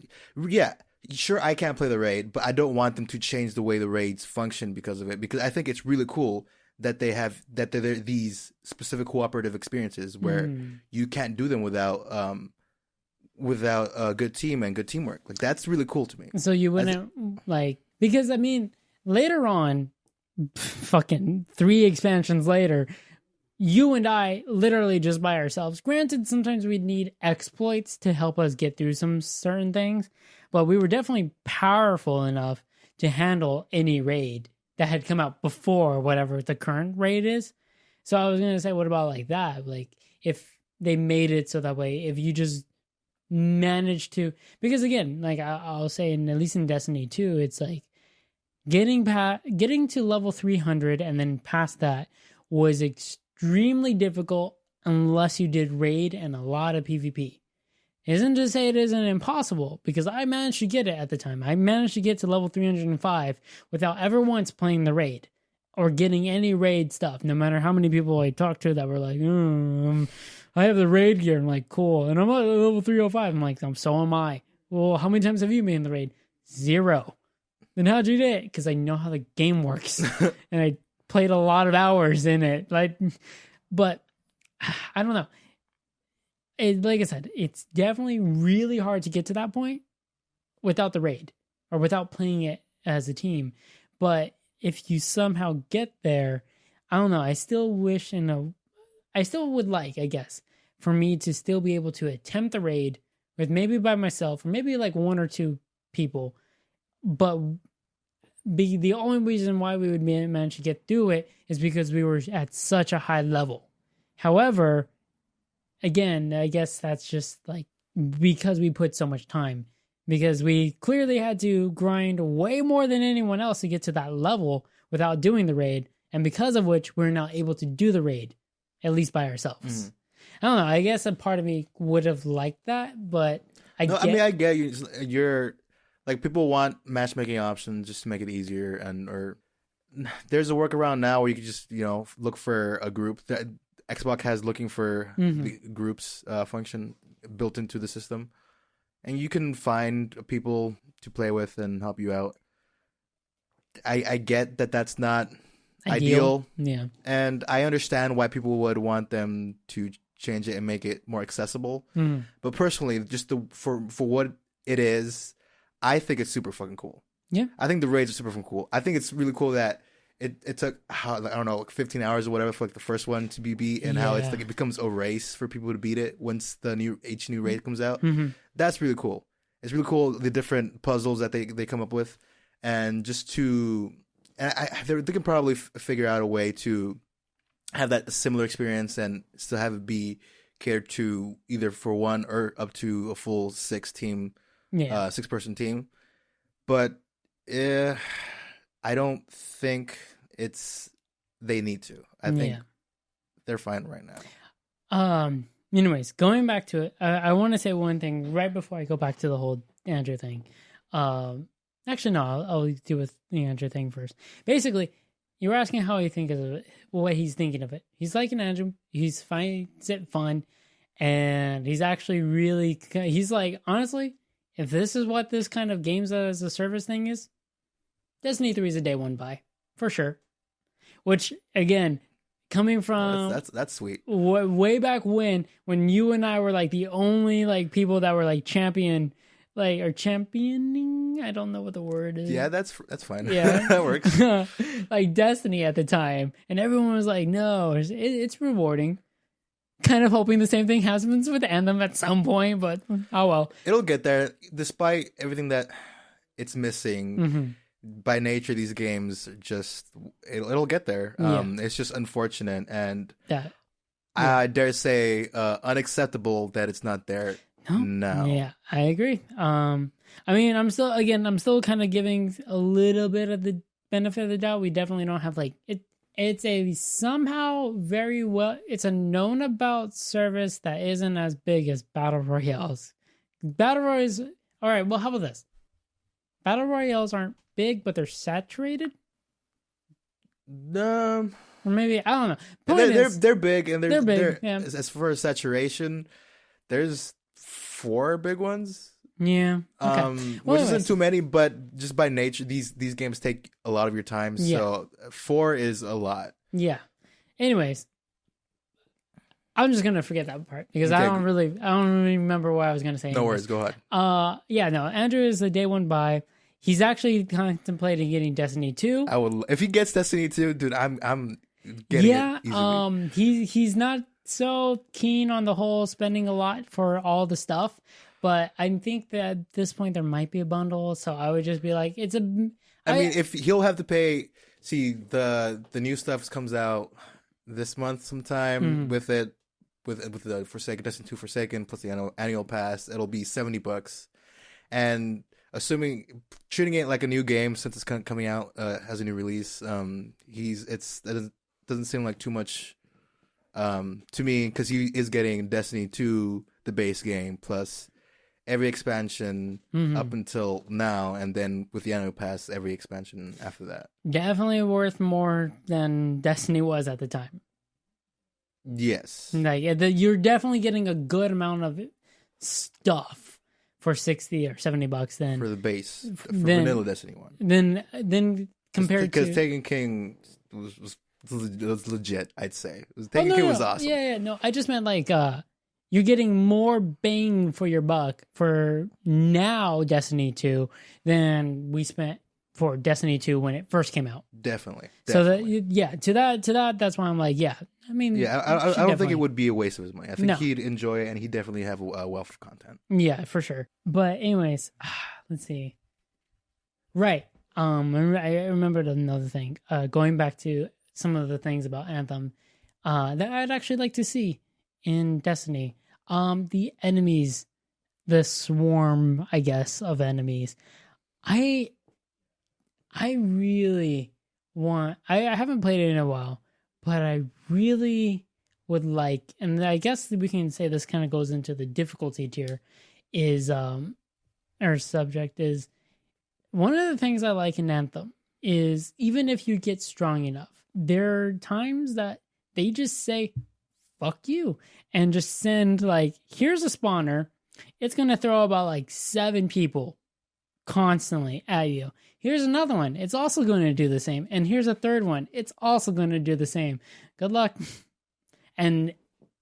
sure, I can't play the raid, but I don't want them to change the way the raids function because of it. Because I think it's really cool that they're these specific cooperative experiences where you can't do them without a good team and good teamwork. Like that's really cool to me. So you wouldn't because I mean later on, fucking 3 expansions later, you and I literally just by ourselves. Granted, sometimes we'd need exploits to help us get through some certain things, but we were definitely powerful enough to handle any raid that had come out before whatever the current raid is. So I was going to say, what about like that? Like if they made it so that way, if you just manage to, because again, like I'll say at least in Destiny 2, it's like getting to level 300 and then past that was extremely difficult unless you did raid and a lot of PvP. Isn't to say it isn't impossible, because I managed to get it at the time. I managed to get to level 305 without ever once playing the raid or getting any raid stuff, no matter how many people I talked to that were like, I have the raid gear. I'm like, cool. And I'm at level 305. I'm like, so am I. Well, how many times have you been in the raid? 0. Then how'd you do it? Because I know how the game works. And I played a lot of hours in it. But I don't know. Like I said, it's definitely really hard to get to that point without the raid or without playing it as a team. But if you somehow get there, I don't know. I still would like, I guess, for me to still be able to attempt the raid with maybe by myself or maybe like 1 or 2 people. But the only reason why we would manage to get through it is because we were at such a high level. However, again, I guess that's just like because we put so much time, because we clearly had to grind way more than anyone else to get to that level without doing the raid, and because of which we're not able to do the raid, at least by ourselves. I don't know. I guess a part of me would have liked that, but I get you. You're like, people want matchmaking options just to make it easier, or there's a workaround now where you can just look for a group that. Xbox has looking for the groups function built into the system, and you can find people to play with and help you out. I get that that's not ideal. Yeah. And I understand why people would want them to change it and make it more accessible. But personally, just for what it is, I think it's super fucking cool. Yeah. I think the raids are super fucking cool. I think it's really cool that it took, I don't know, like 15 hours or whatever for like the first one to be beat, and how it's like it becomes a race for people to beat it once each new raid comes out. That's really cool. It's really cool, the different puzzles that they come up with, and just to, and they can probably figure out a way to have that similar experience and still have it be catered to either for one or up to a full 6-person team. But I don't think they need to. I think they're fine right now. Anyways, going back to it, I want to say one thing right before I go back to the whole Andrew thing. Actually, no, I'll do with the Andrew thing first. Basically, you were asking how he thinks of it, what he's thinking of it. He's like an Andrew. He's finds it fun, and he's actually really. He's like, honestly, if this is what this kind of games as a service thing is, Destiny 3 is a day one buy for sure. Which again, coming from that's sweet. Way back when you and I were like the only like people that were like championing. I don't know what the word is. Yeah, that's fine. Yeah, that works. Like Destiny at the time, and everyone was like, "No, it's rewarding." Kind of hoping the same thing happens with Anthem at some point, but oh well. It'll get there, despite everything that it's missing. By nature, these games it'll get there. It's just unfortunate, and I dare say unacceptable that it's not there. No. Yeah, I agree. I mean, I'm still kind of giving a little bit of the benefit of the doubt. We definitely don't have like it. It's a somehow it's a known about service that isn't as big as Battle Royales. Battle Royales, all right, well, how about this? Battle Royales aren't big, but they're saturated? Or maybe, I don't know. They're big, and they're big. Yeah. As far as saturation, there's 4 big ones. Yeah. Okay. Which isn't too many, but just by nature, these games take a lot of your time. So 4 is a lot. Yeah. Anyways, I'm just gonna forget that part because I don't really remember what I was gonna say. No worries. Go ahead. Andrew is a day one buy. He's actually contemplating getting Destiny 2. I would if he gets Destiny 2, dude. I'm getting it easily. He's not so keen on the whole spending a lot for all the stuff. But I think that at this point there might be a bundle, so I would just be like, I mean, if he'll have to pay. See, the new stuff comes out this month sometime with the Forsaken Destiny 2 Forsaken plus the annual pass. It'll be $70, and assuming treating it like a new game since it's coming out has a new release. That doesn't seem like too much to me because he is getting Destiny 2, the base game plus every expansion up until now, and then with the annual pass, every expansion after that. Definitely worth more than Destiny was at the time. Yes. Like you're definitely getting a good amount of stuff for $60 or $70 then. For the base, for vanilla Destiny 1. Then compared to... Because Taken King was legit, I'd say. Taken King was awesome. Yeah, no, I just meant like... you're getting more bang for your buck for now Destiny 2 than we spent for Destiny 2 when it first came out. Definitely. So that's why I'm like, yeah. I mean, I don't think it would be a waste of his money. I think he'd enjoy it, and he'd definitely have a wealth of content. Yeah, for sure. But anyways, let's see. Right. I remembered another thing. Going back to some of the things about Anthem that I'd actually like to see in Destiny, the enemies, the swarm, I guess, of enemies. I really want. I haven't played it in a while, but I really would like, and I guess we can say this kind of goes into the difficulty tier. Is our subject is one of the things I like in Anthem is even if you get strong enough, there are times that they just say fuck you and just send like, here's a spawner, it's gonna throw about like 7 people constantly at you. Here's another one. It's also going to do the same. And here's a third one. It's also going to do the same. Good luck. And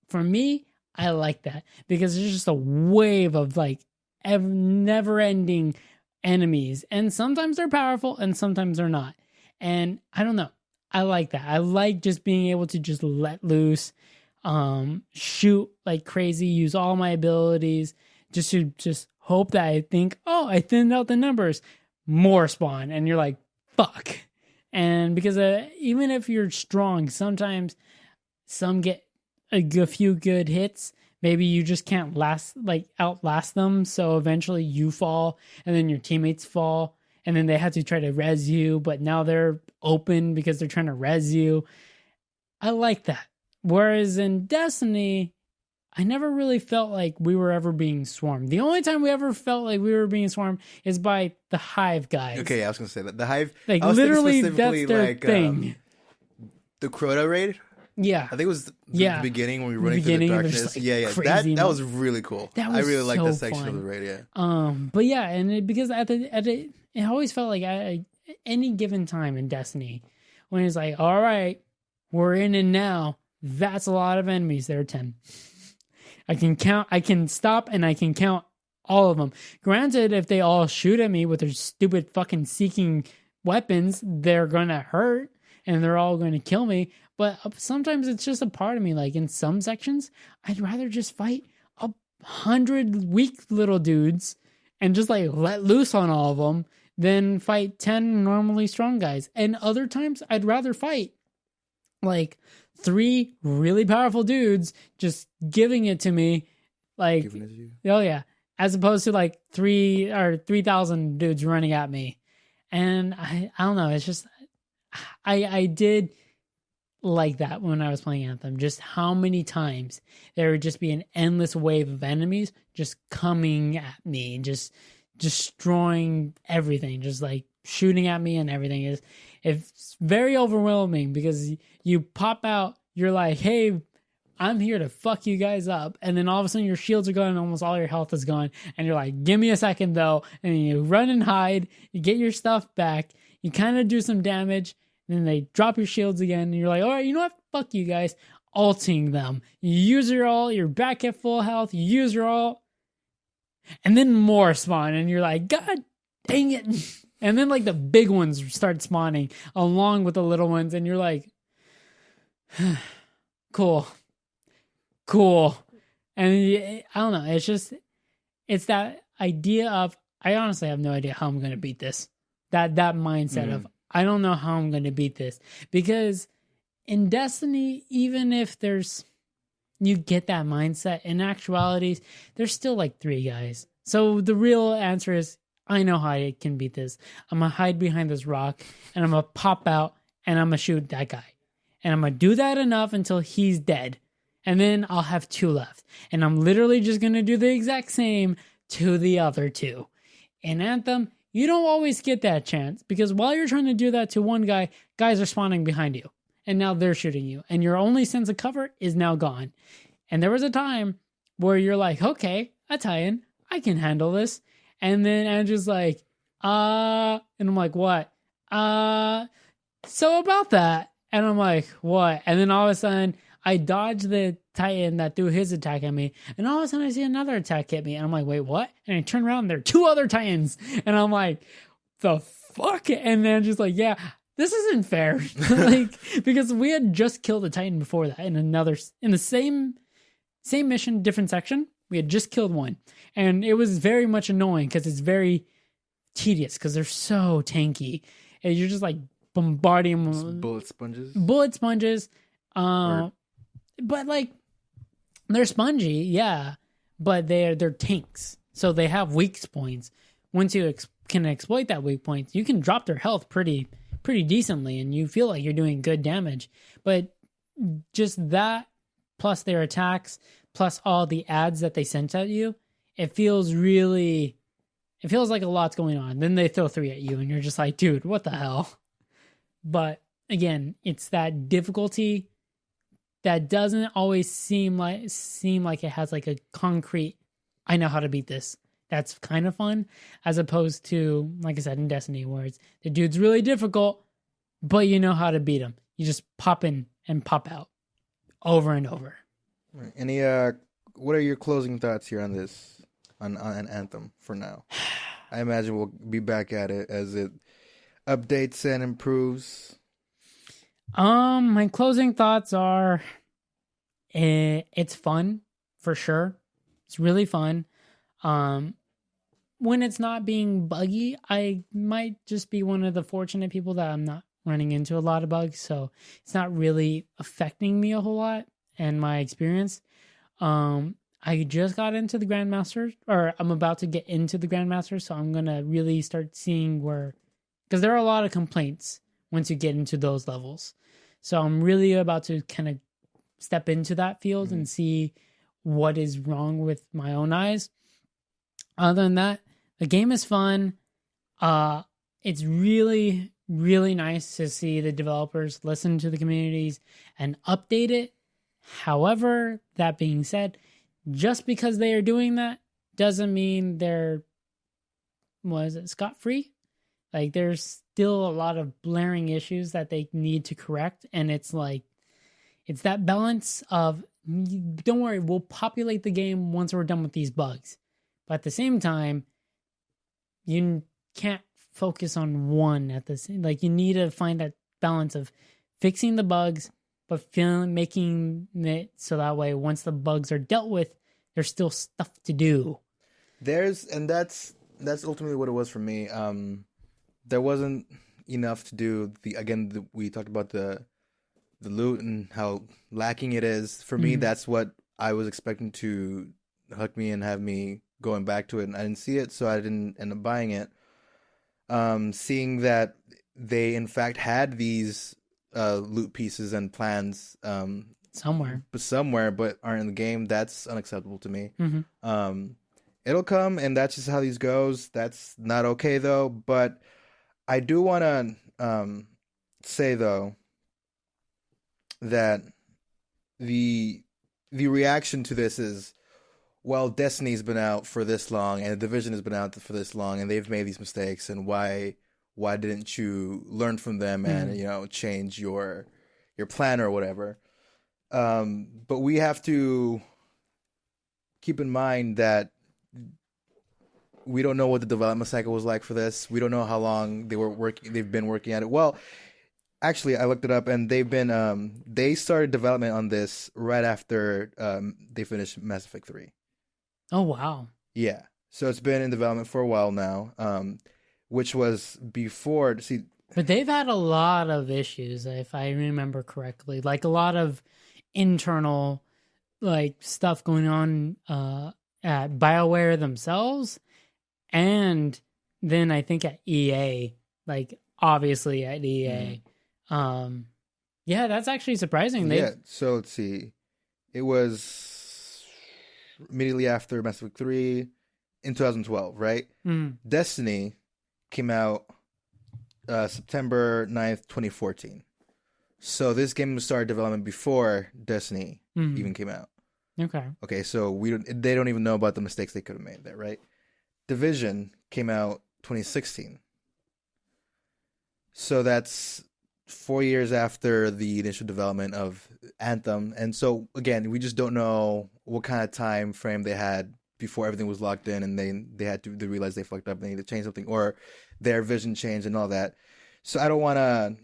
for me, I like that because there's just a wave of like never ending enemies. And sometimes they're powerful and sometimes they're not. And I don't know. I like that. I like just being able to just let loose, shoot like crazy, use all my abilities just to just hope that I think, oh, I thinned out the numbers. More spawn. And you're like, fuck. And because even if you're strong, sometimes some get a few good hits. Maybe you just can't outlast them. So eventually you fall and then your teammates fall. And then they have to try to res you, but now they're open because they're trying to res you. I like that. Whereas in Destiny, I never really felt like we were ever being swarmed. The only time we ever felt like we were being swarmed is by the Hive guys. Okay, I was going to say that. The Hive... Like, literally, that's their thing. The Crota raid? Yeah. I think it was the beginning when we were running through the darkness. Like That was really cool. I really liked that section of the raid, yeah. But yeah, and because it always felt like at any given time in Destiny, when it's like, all right, we're in and now, that's a lot of enemies. There are 10. I can stop and I can count all of them. Granted, if they all shoot at me with their stupid fucking seeking weapons, they're going to hurt and they're all going to kill me. But sometimes it's just a part of me. Like in some sections, I'd rather just fight 100 weak little dudes and just like let loose on all of them than fight 10 normally strong guys. And other times I'd rather fight like 3 really powerful dudes just giving it to me. Like, giving it to you? Oh yeah. As opposed to like 3,000 dudes running at me. And I don't know. It's just, I did like that when I was playing Anthem, just how many times there would just be an endless wave of enemies just coming at me, just destroying everything, just like shooting at me and everything. It's very overwhelming because you pop out, you're like, hey, I'm here to fuck you guys up. And then all of a sudden your shields are gone and almost all your health is gone. And you're like, give me a second though. And you run and hide, you get your stuff back, you kind of do some damage. And then they drop your shields again, and you're like, all right, you know what? Fuck you guys. Ulting them. You use your ult, you're back at full health, you use your ult, and then more spawn, and you're like, God dang it. And then, like, the big ones start spawning along with the little ones, and you're like, cool. And I don't know, it's that idea of, I honestly have no idea how I'm going to beat this. That mindset of, I don't know how I'm going to beat this. Because in Destiny, even if you get that mindset, in actuality, there's still like 3 guys. So the real answer is, I know how I can beat this. I'm going to hide behind this rock, and I'm going to pop out, and I'm going to shoot that guy. And I'm going to do that enough until he's dead. And then I'll have 2 left. And I'm literally just going to do the exact same to the other 2. In Anthem, you don't always get that chance because while you're trying to do that to one guy, guys are spawning behind you and now they're shooting you and your only sense of cover is now gone. And there was a time where you're like, okay, a tie-in, I can handle this. And then Andrew's like, and I'm like, what? So about that. And I'm like, what? And then all of a sudden I dodge the Titan that threw his attack at me, and all of a sudden I see another attack hit me, and I'm like, wait, what? And I turn around, and there are 2 other Titans, and I'm like, the fuck? And then just like, yeah, this isn't fair. Like, because we had just killed a Titan before that in the same mission, different section. We had just killed one, and it was very much annoying because it's very tedious because they're so tanky, and you're just like bombarding them. Bullet sponges. But like, they're spongy, yeah, but they're tanks, so they have weak points. Once you can exploit that weak point, you can drop their health pretty decently, and you feel like you're doing good damage. But just that, plus their attacks, plus all the ads that they sent at you, it feels like a lot's going on. Then they throw 3 at you, and you're just like, dude, what the hell? But again, it's that difficulty that doesn't always seem like it has like a concrete, I know how to beat this. that's kind of fun, as opposed to, like I said, in Destiny, where it's the dude's really difficult, but you know how to beat him. You just pop in and pop out over and over. Any what are your closing thoughts here on this on Anthem for now? I imagine we'll be back at it as it updates and improves. My closing thoughts are, it's fun for sure. It's really fun. When it's not being buggy, I might just be one of the fortunate people that I'm not running into a lot of bugs, so it's not really affecting me a whole lot and my experience. I just got into the Grandmaster, or I'm about to get into the Grandmaster, so I'm gonna really start seeing where, because there are a lot of complaints once you get into those levels. So I'm really about to kind of step into that field and see what is wrong with my own eyes. Other than that, the game is fun. It's really, really nice to see the developers listen to the communities and update it. However, that being said, just because they are doing that doesn't mean they're, scot-free? Like, there's still a lot of blaring issues that they need to correct. And it's like, it's that balance of, don't worry, we'll populate the game once we're done with these bugs. But at the same time, you can't focus on one at the same. Like, you need to find that balance of fixing the bugs, but making it so that way once the bugs are dealt with, there's still stuff to do. That's ultimately what it was for me. There wasn't enough to do. We talked about the loot and how lacking it is. For me, that's what I was expecting to hook me and have me going back to it, and I didn't see it, so I didn't end up buying it. Seeing that they in fact had these loot pieces and plans somewhere, but aren't in the game, that's unacceptable to me. It'll come, and that's just how these goes. That's not okay though. But I do want to say though that the reaction to this is, well, Destiny's been out for this long, and the Division has been out for this long, and they've made these mistakes, and why didn't you learn from them and change your plan or whatever? But we have to keep in mind that we don't know what the development cycle was like for this. We don't know how long they've been working at it. Well, actually, I looked it up, and they started development on this right after they finished Mass Effect 3. Oh, wow. Yeah. So it's been in development for a while now, which was before. See, but they've had a lot of issues, if I remember correctly. Like, a lot of internal, stuff going on at BioWare themselves, and then I think at EA. Obviously at EA. Yeah, that's actually surprising. So let's see. It was immediately after Mass Effect 3 in 2012, right? Destiny came out September 9th, 2014. So this game started development before Destiny even came out. Okay, so they don't even know about the mistakes they could have made there, right? Division came out 2016. So that's 4 years after the initial development of Anthem. And so, again, we just don't know what kind of time frame they had before everything was locked in, and they had to realize they fucked up and they need to change something, or their vision changed and all that. So I don't want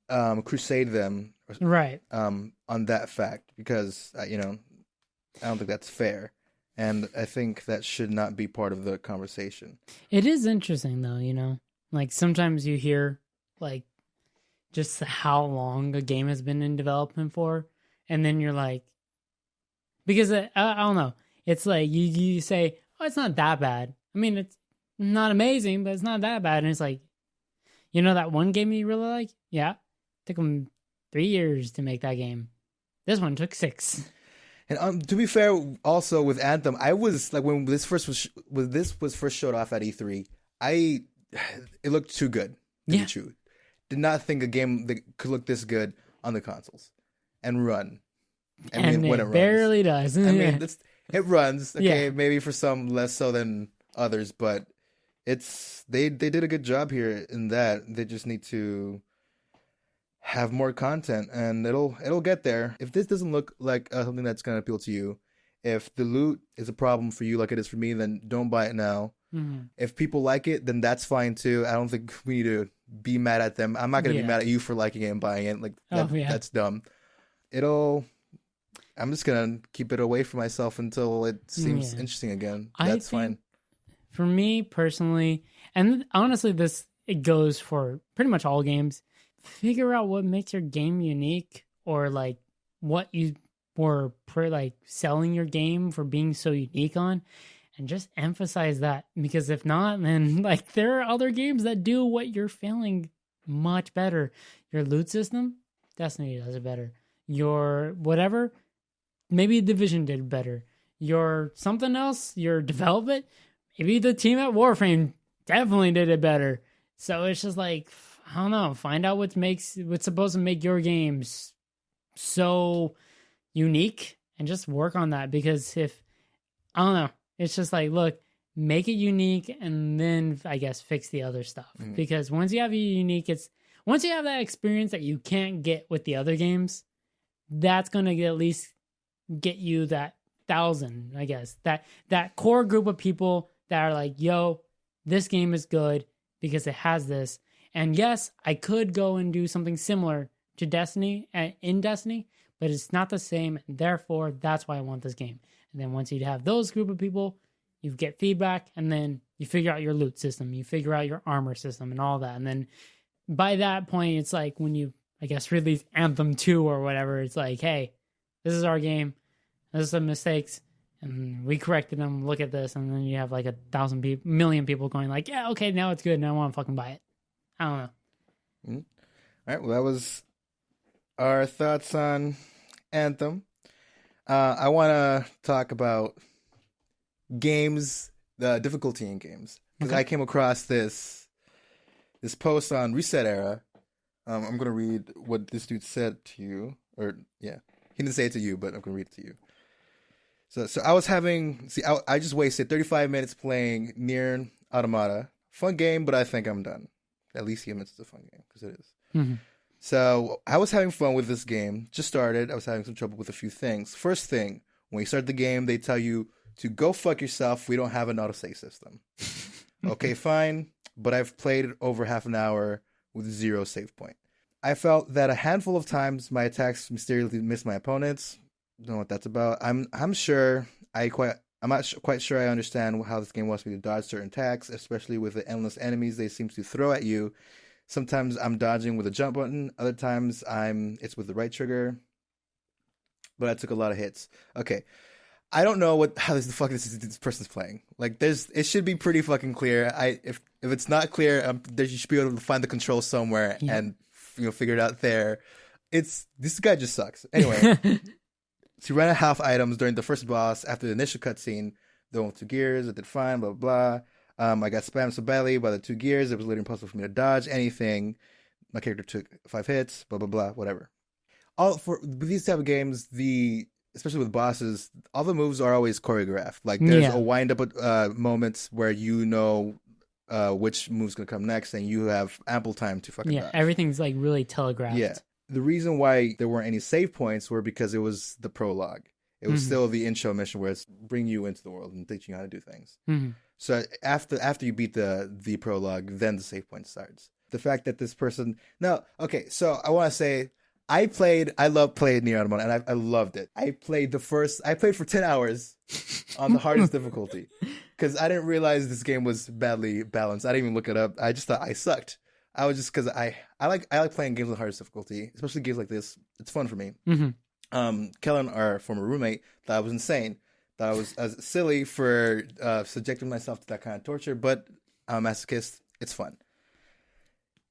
to crusade them right on that fact, because, I don't think that's fair. And I think that should not be part of the conversation. It is interesting, though, sometimes you hear, just how long a game has been in development for, and then you're like, because I don't know, it's like you say, oh, it's not that bad. I mean, it's not amazing, but it's not that bad. And it's like, that one game you really like? Yeah, took them 3 years to make that game. This one took 6. And to be fair, also with Anthem, I was like, when this was first showed off at E3, it looked too good to be true. Did not think a game that could look this good on the consoles and run. And it barely does. I mean, It runs, okay, Yeah. maybe for some less so than others, but they did a good job here in that. They just need to have more content, and it'll get there. If this doesn't look like something that's gonna appeal to you, if the loot is a problem for you like it is for me, then don't buy it now. Mhm. If people like it, then that's fine too. I don't think we need to be mad at them. I'm not gonna be Yeah. mad at you for liking it and buying it. Like Oh, yeah. that's dumb. It'll. I'm just gonna keep it away from myself until it seems Yeah. interesting again. I That's think fine. for me personally, and honestly, it goes for pretty much all games. Figure out what makes your game unique, or like what you were like selling your game for being so unique on, and just emphasize that. Because if not, then like there are other games that do what you're failing much better. Your loot system, Destiny does it better. Your whatever, maybe Division did better. Your something else, your development, maybe the team at Warframe definitely did it better. So it's just like, I don't know, find out what's supposed to make your games so unique and just work on that. Because if, I don't know, it's just like, look, make it unique and then I guess fix the other stuff. Because once you have a unique, once you have that experience that you can't get with the other games, that's going to at least get you that 1,000, I guess, that core group of people that are like, yo, this game is good because it has this. And yes, I could go and do something similar to Destiny in Destiny, but it's not the same. And therefore, that's why I want this game. And then once you have those group of people, you get feedback, and then you figure out your loot system, you figure out your armor system and all that. And then by that point, it's like when you, I guess, release Anthem 2 or whatever, it's like, hey, this is our game. This is some mistakes. And we corrected them. Look at this. And then you have like 1,000 people, million people going like, yeah, okay, now it's good. Now I want to fucking buy it. I don't know. All right. Well, that was our thoughts on Anthem. I want to talk about games, the difficulty in games, because I came across this post on Reset Era. I'm gonna read what this dude said to you, or yeah, he didn't say it to you, but I'm gonna read it to you. So I was I just wasted 35 minutes playing Nier Automata. Fun game, but I think I'm done. At least he admits it's a fun game, because it is. Mm-hmm. So I was having fun with this game. Just started. I was having some trouble with a few things. First thing, when you start the game, they tell you to go fuck yourself. We don't have an autosave system. Okay, fine. But I've played over half an hour with 0 save point. I felt that a handful of times my attacks mysteriously missed my opponents. Don't know what that's about. I'm not quite sure I understand how this game wants me to dodge certain attacks, especially with the endless enemies they seem to throw at you. Sometimes I'm dodging with a jump button. Other times it's with the right trigger. But I took a lot of hits. Okay. I don't know how this person's playing. Like, it should be pretty fucking clear. If it's not clear, you should be able to find the control somewhere and figure it out there. This guy just sucks. Anyway, so you ran out half items during the first boss after the initial cutscene. The one with 2 gears, I did fine. Blah blah blah. I got spammed so badly by the 2 gears. It was literally impossible for me to dodge anything. My character took 5 hits. Blah blah blah. Whatever. With these type of games, especially with bosses, all the moves are always choreographed. Like, there's a wind-up moments where which move's going to come next, and you have ample time to fucking dodge. Everything's, like, really telegraphed. Yeah. The reason why there weren't any save points were because it was the prologue. It was still the intro mission where it's bringing you into the world and teaching you how to do things. Mm-hmm. So after you beat the prologue, then the save point starts. The fact that this person... No, okay, so I want to say... I love playing Nier Automata, and I loved it. I played for 10 hours on the hardest difficulty, because I didn't realize this game was badly balanced. I didn't even look it up. I just thought I sucked. I was just, because I like playing games with hardest difficulty, especially games like this. It's fun for me. Mm-hmm. Kellen, our former roommate, thought I was insane. Thought I was silly for subjecting myself to that kind of torture, but I'm a masochist. It's fun.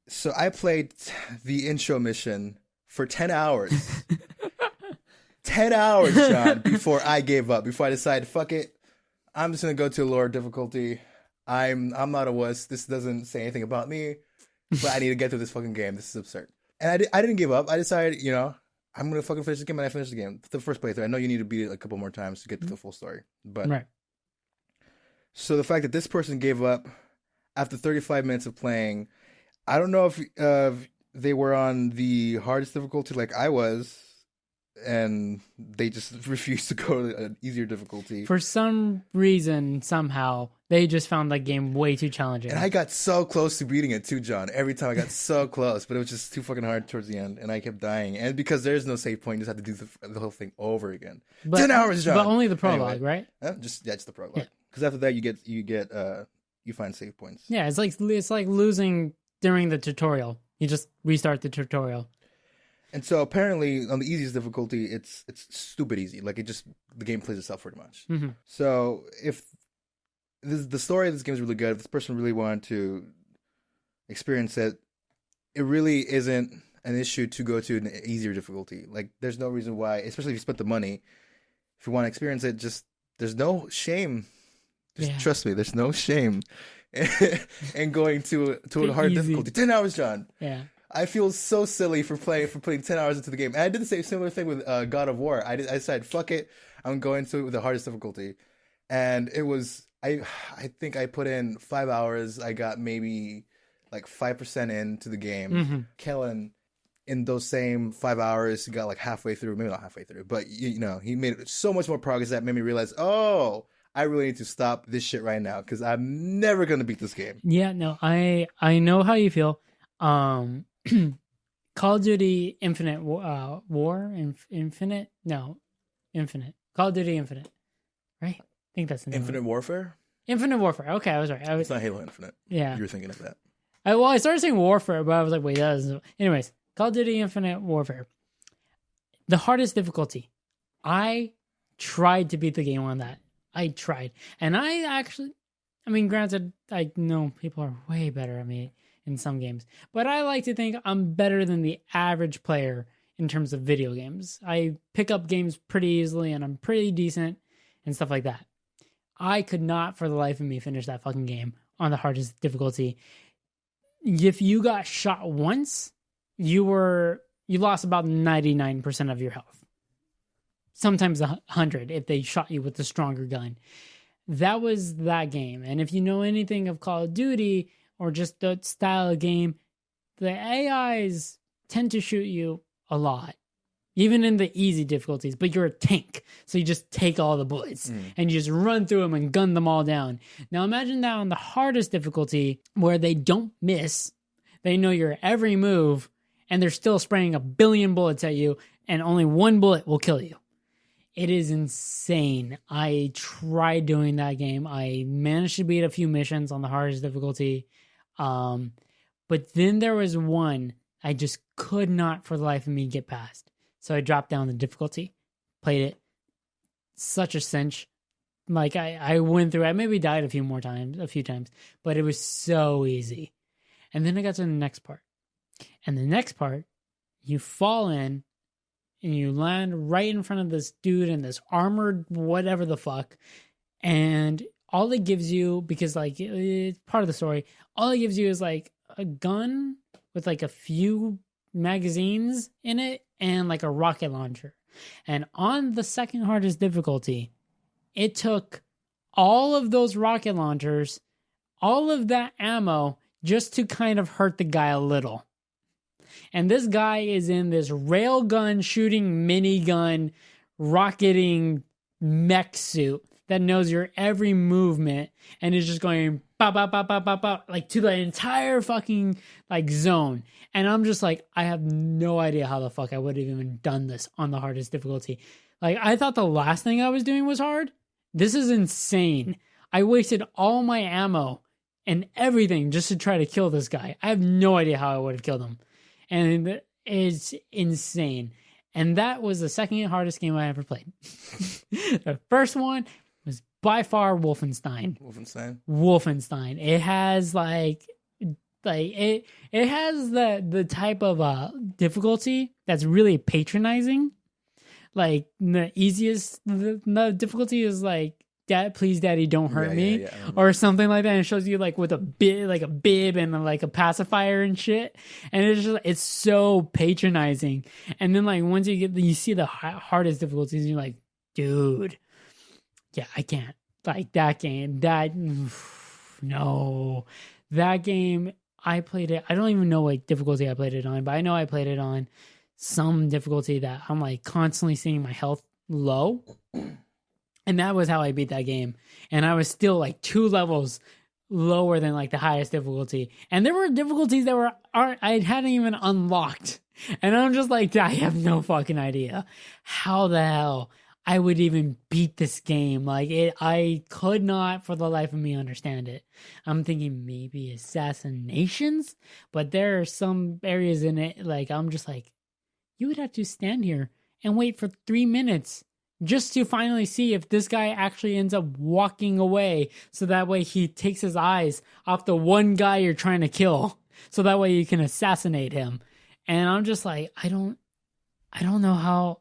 So I played the intro mission for 10 hours. 10 hours, John, before I gave up. Before I decided, fuck it, I'm just going to go to a lower difficulty. I'm not a wuss. This doesn't say anything about me, but I need to get through this fucking game. This is absurd. And I didn't give up. I decided, I'm gonna fucking finish the game, and I finished the game. The first playthrough. I know you need to beat it a couple more times to get to the full story, but Right. so the fact that this person gave up after 35 minutes of playing, I don't know if they were on the hardest difficulty like I was, and they just refused to go to an easier difficulty. For some reason, somehow, they just found that game way too challenging. And I got so close to beating it too, John. Every time I got so close, but it was just too fucking hard towards the end, and I kept dying. And because there's no save point, you just have to do the whole thing over again. 10 hours, John. But only the prologue, right? Just the prologue. Because after that, you find save points. Yeah, it's like losing during the tutorial. You just restart the tutorial. And so apparently on the easiest difficulty, it's stupid easy. Like the game plays itself pretty much. Mm-hmm. So if the story of this game is really good, if this person really wanted to experience it, it really isn't an issue to go to an easier difficulty. Like there's no reason why, especially if you spent the money, if you want to experience it, there's no shame. Trust me, there's no shame in going to a hard difficulty. 10 hours, John. Yeah. I feel so silly for putting 10 hours into the game. And I did the similar thing with God of War. I decided, fuck it, I'm going to it with the hardest difficulty. And it was, I think I put in 5 hours. I got maybe like 5% into the game. Mm-hmm. Kellen, in those same 5 hours, he got like halfway through, maybe not halfway through, but you know, he made so much more progress that made me realize, oh, I really need to stop this shit right now because I'm never going to beat this game. Yeah, no, I know how you feel. Call of Duty Infinite Infinite? No, Infinite. Call of Duty Infinite, right? I think that's the name. Infinite Warfare? Infinite Warfare. Okay, I was right. It's not Halo Infinite. Yeah. You were thinking of that. I started saying Warfare, but I was like, wait, that isn't. Anyways, Call of Duty Infinite Warfare. The hardest difficulty. I tried to beat the game on that. I tried. And granted, I know people are way better at me in some games, but I like to think I'm better than the average player in terms of video games. I pick up games pretty easily and I'm pretty decent and stuff like that. I could not for the life of me finish that fucking game on the hardest difficulty. If you got shot once, you lost about 99% of your health. Sometimes 100 if they shot you with the stronger gun. That was that game. And if you know anything of Call of Duty or just the style of game, the AIs tend to shoot you a lot, even in the easy difficulties, but you're a tank. So you just take all the bullets and you just run through them and gun them all down. Now imagine that on the hardest difficulty where they don't miss. They know your every move and they're still spraying 1 billion bullets at you and only one bullet will kill you. It is insane. I tried doing that game. I managed to beat a few missions on the hardest difficulty. But then there was one I just could not for the life of me get past. So I dropped down the difficulty, played it. Such a cinch. Like I went through, I maybe died a few times, but it was so easy. And then I got to the next part. And the next part, you fall in, and you land right in front of this dude in this armored whatever the fuck. And all it gives you, because like it's part of the story, all it gives you is like a gun with like a few magazines in it and like a rocket launcher. And on the second hardest difficulty, it took all of those rocket launchers, all of that ammo just to kind of hurt the guy a little. And this guy is in this railgun shooting minigun rocketing mech suit that knows your every movement and is just going pop, pop, pop, pop, pop, pop, like to the entire fucking like zone. And I'm just like, I have no idea how the fuck I would have even done this on the hardest difficulty. Like I thought the last thing I was doing was hard. This is insane. I wasted all my ammo and everything just to try to kill this guy. I have no idea how I would have killed him. And it's insane. And that was the second hardest game I ever played. The first one was by far Wolfenstein. Wolfenstein. It has like it has the type of difficulty that's really patronizing. Like the easiest the difficulty is like "Dad, please, Daddy, don't hurt me," yeah, or something like that. And it shows you like with a bib and like a pacifier and shit. And it's just it's so patronizing. And then like once you see the hardest difficulties, you're like, dude, yeah, I can't. Like that game, no, that game. I played it. I don't even know what difficulty I played it on, but I know I played it on some difficulty that I'm like constantly seeing my health low. And that was how I beat that game. And I was still like 2 levels lower than like the highest difficulty. And there were difficulties that I hadn't even unlocked. And I'm just like, I have no fucking idea how the hell I would even beat this game. Like I could not for the life of me understand it. I'm thinking maybe assassinations, but there are some areas in it like I'm just like, you would have to stand here and wait for 3 minutes just to finally see if this guy actually ends up walking away, so that way he takes his eyes off the one guy you're trying to kill, so that way you can assassinate him. And I'm just like, I don't know how.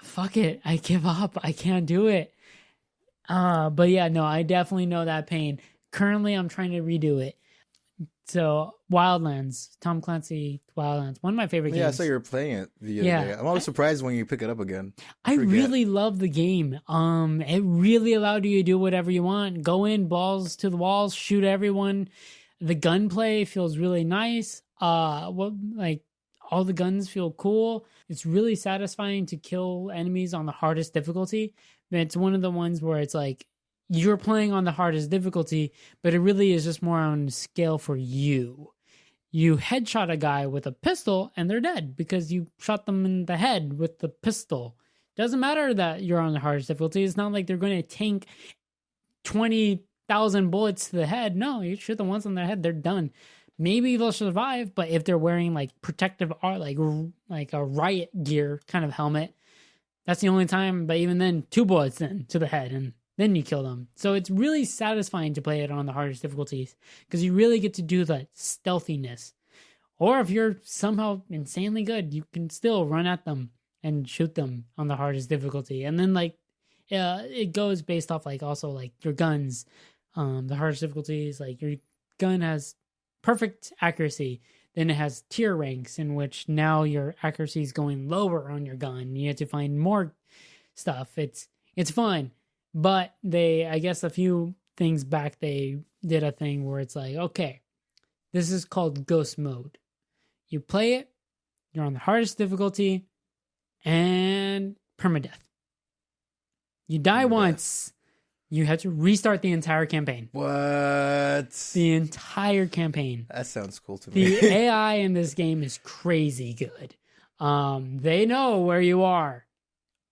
Fuck it, I give up. I can't do it. But yeah, no, I definitely know that pain. Currently, I'm trying to redo it. So Wildlands, Tom Clancy Wildlands, one of my favorite games. Yeah, I saw you were playing it the other day. I'm always surprised when you pick it up again. I really love the game. It really allowed you to do whatever you want. Go in, balls to the walls, shoot everyone. The gunplay feels really nice. Like all the guns feel cool. It's really satisfying to kill enemies on the hardest difficulty. It's one of the ones where it's like you're playing on the hardest difficulty, but it really is just more on scale for you. You headshot a guy with a pistol and they're dead because you shot them in the head with the pistol. Doesn't matter that you're on the hardest difficulty. It's not like they're going to tank 20,000 bullets to the head. No, you shoot the ones on their head, they're done. Maybe they'll survive, but if they're wearing like protective art, like a riot gear kind of helmet, that's the only time. But even then, 2 bullets then to the head, and then you kill them. So it's really satisfying to play it on the hardest difficulties because you really get to do the stealthiness. Or if you're somehow insanely good, you can still run at them and shoot them on the hardest difficulty. And then like it goes based off like also like your guns. The hardest difficulties, like your gun has perfect accuracy. Then it has tier ranks in which now your accuracy is going lower on your gun. You have to find more stuff. It's fun. But I guess a few things back, they did a thing where it's like, okay, this is called ghost mode. You play it, you're on the hardest difficulty, and permadeath. You die once, you have to restart the entire campaign. What? The entire campaign. That sounds cool to me. The AI in this game is crazy good. They know where you are.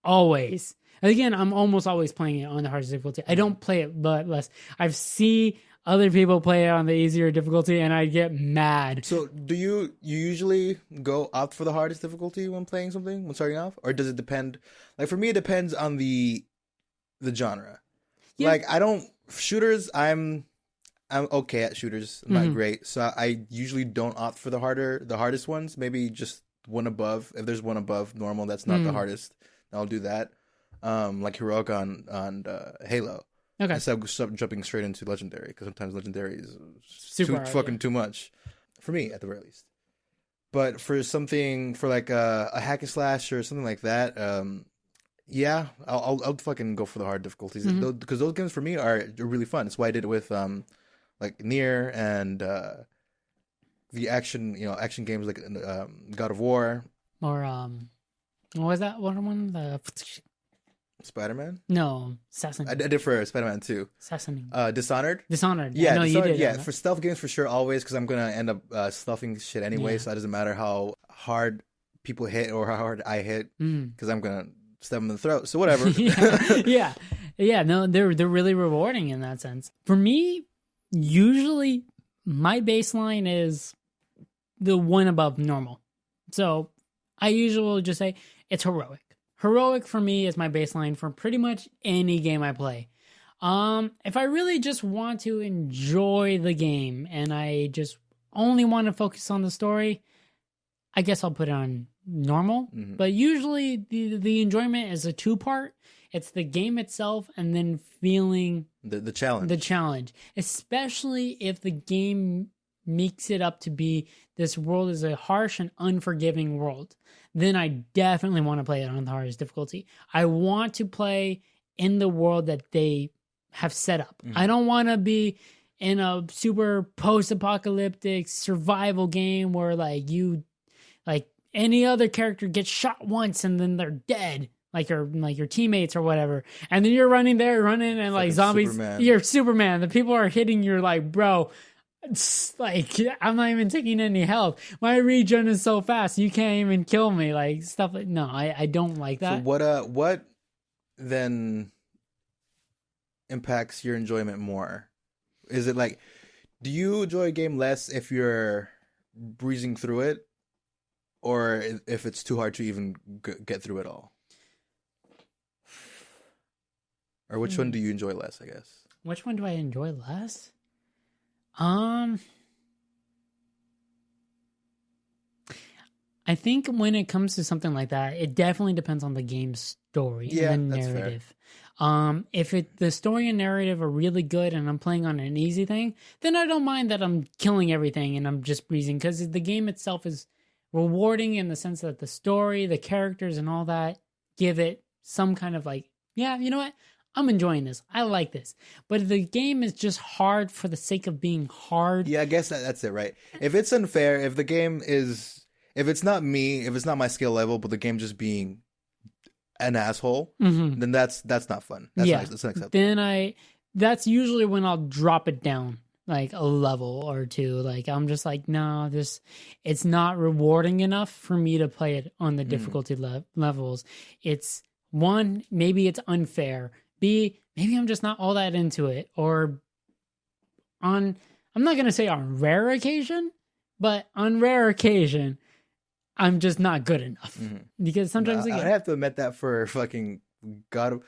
Always. And again, I'm almost always playing it on the hardest difficulty. I don't play it but less. I've seen other people play it on the easier difficulty and I get mad. So do you usually go opt for the hardest difficulty when playing something, when starting off? Or does it depend? Like for me, it depends on the genre. Yeah. Like shooters, I'm okay at shooters. I'm not great. So I usually don't opt for the hardest ones. Maybe just one above. If there's one above normal, that's not the hardest, I'll do that. Like heroic on Halo. Okay. Instead of jumping straight into legendary, because sometimes legendary is fucking too much for me, at the very least. But for something for like a hack and slash or something like that, yeah, I'll fucking go for the hard difficulties because those games for me are really fun. That's why I did it with like Nier and the action games like God of War or what was that one? The Spider-Man? No, Assassin. I did for Spider-Man 2. Assassin. Dishonored? Dishonored. Yeah, no, Dishonored, you did. Yeah, for stealth games for sure, always, because I'm going to end up stuffing shit anyway, so it doesn't matter how hard people hit or how hard I hit, because I'm going to stab them in the throat, so whatever. yeah, no, they're really rewarding in that sense. For me, usually, my baseline is the one above normal. So, I usually will just say, it's heroic. Heroic for me is my baseline for pretty much any game I play. If I really just want to enjoy the game and I just only want to focus on the story, I guess I'll put it on normal. But usually the enjoyment is a 2-part. It's the game itself and then feeling The challenge. the challenge, especially if the game makes it up to be this world is a harsh and unforgiving world. Then I definitely want to play it on the hardest difficulty. I want to play in the world that they have set up. I don't want to be in a super post-apocalyptic survival game where like any other character gets shot once and then they're dead, like your teammates or whatever, and then you're running and like zombies. Superman. You're Superman. The people are hitting you like, bro. It's like I'm not even taking any health. My regen is so fast, you can't even kill me. Like stuff like no, I don't like that. So what then impacts your enjoyment more? Is it like, do you enjoy a game less if you're breezing through it, or if it's too hard to even get through it all? Or which one do you enjoy less, I guess? Which one do I enjoy less? I think when it comes to something like that, it definitely depends on the game's story and the narrative. If the story and narrative are really good and I'm playing on an easy thing, then I don't mind that I'm killing everything and I'm just breezing, because the game itself is rewarding in the sense that the story, the characters, and all that give it some kind of like, yeah, you know what? I'm enjoying this. I like this. But if the game is just hard for the sake of being hard. Yeah, I guess that's it, right? If it's unfair, if the game is, if it's not me, if it's not my skill level, but the game just being an asshole, then that's not fun. That's that's unacceptable. Then that's usually when I'll drop it down like a level or two. Like I'm just like, no, it's not rewarding enough for me to play it on the difficulty levels. It's one, maybe it's unfair. B, maybe I'm just not all that into it. Or I'm not going to say on rare occasion, but on rare occasion, I'm just not good enough. Because sometimes I have to admit that for fucking no,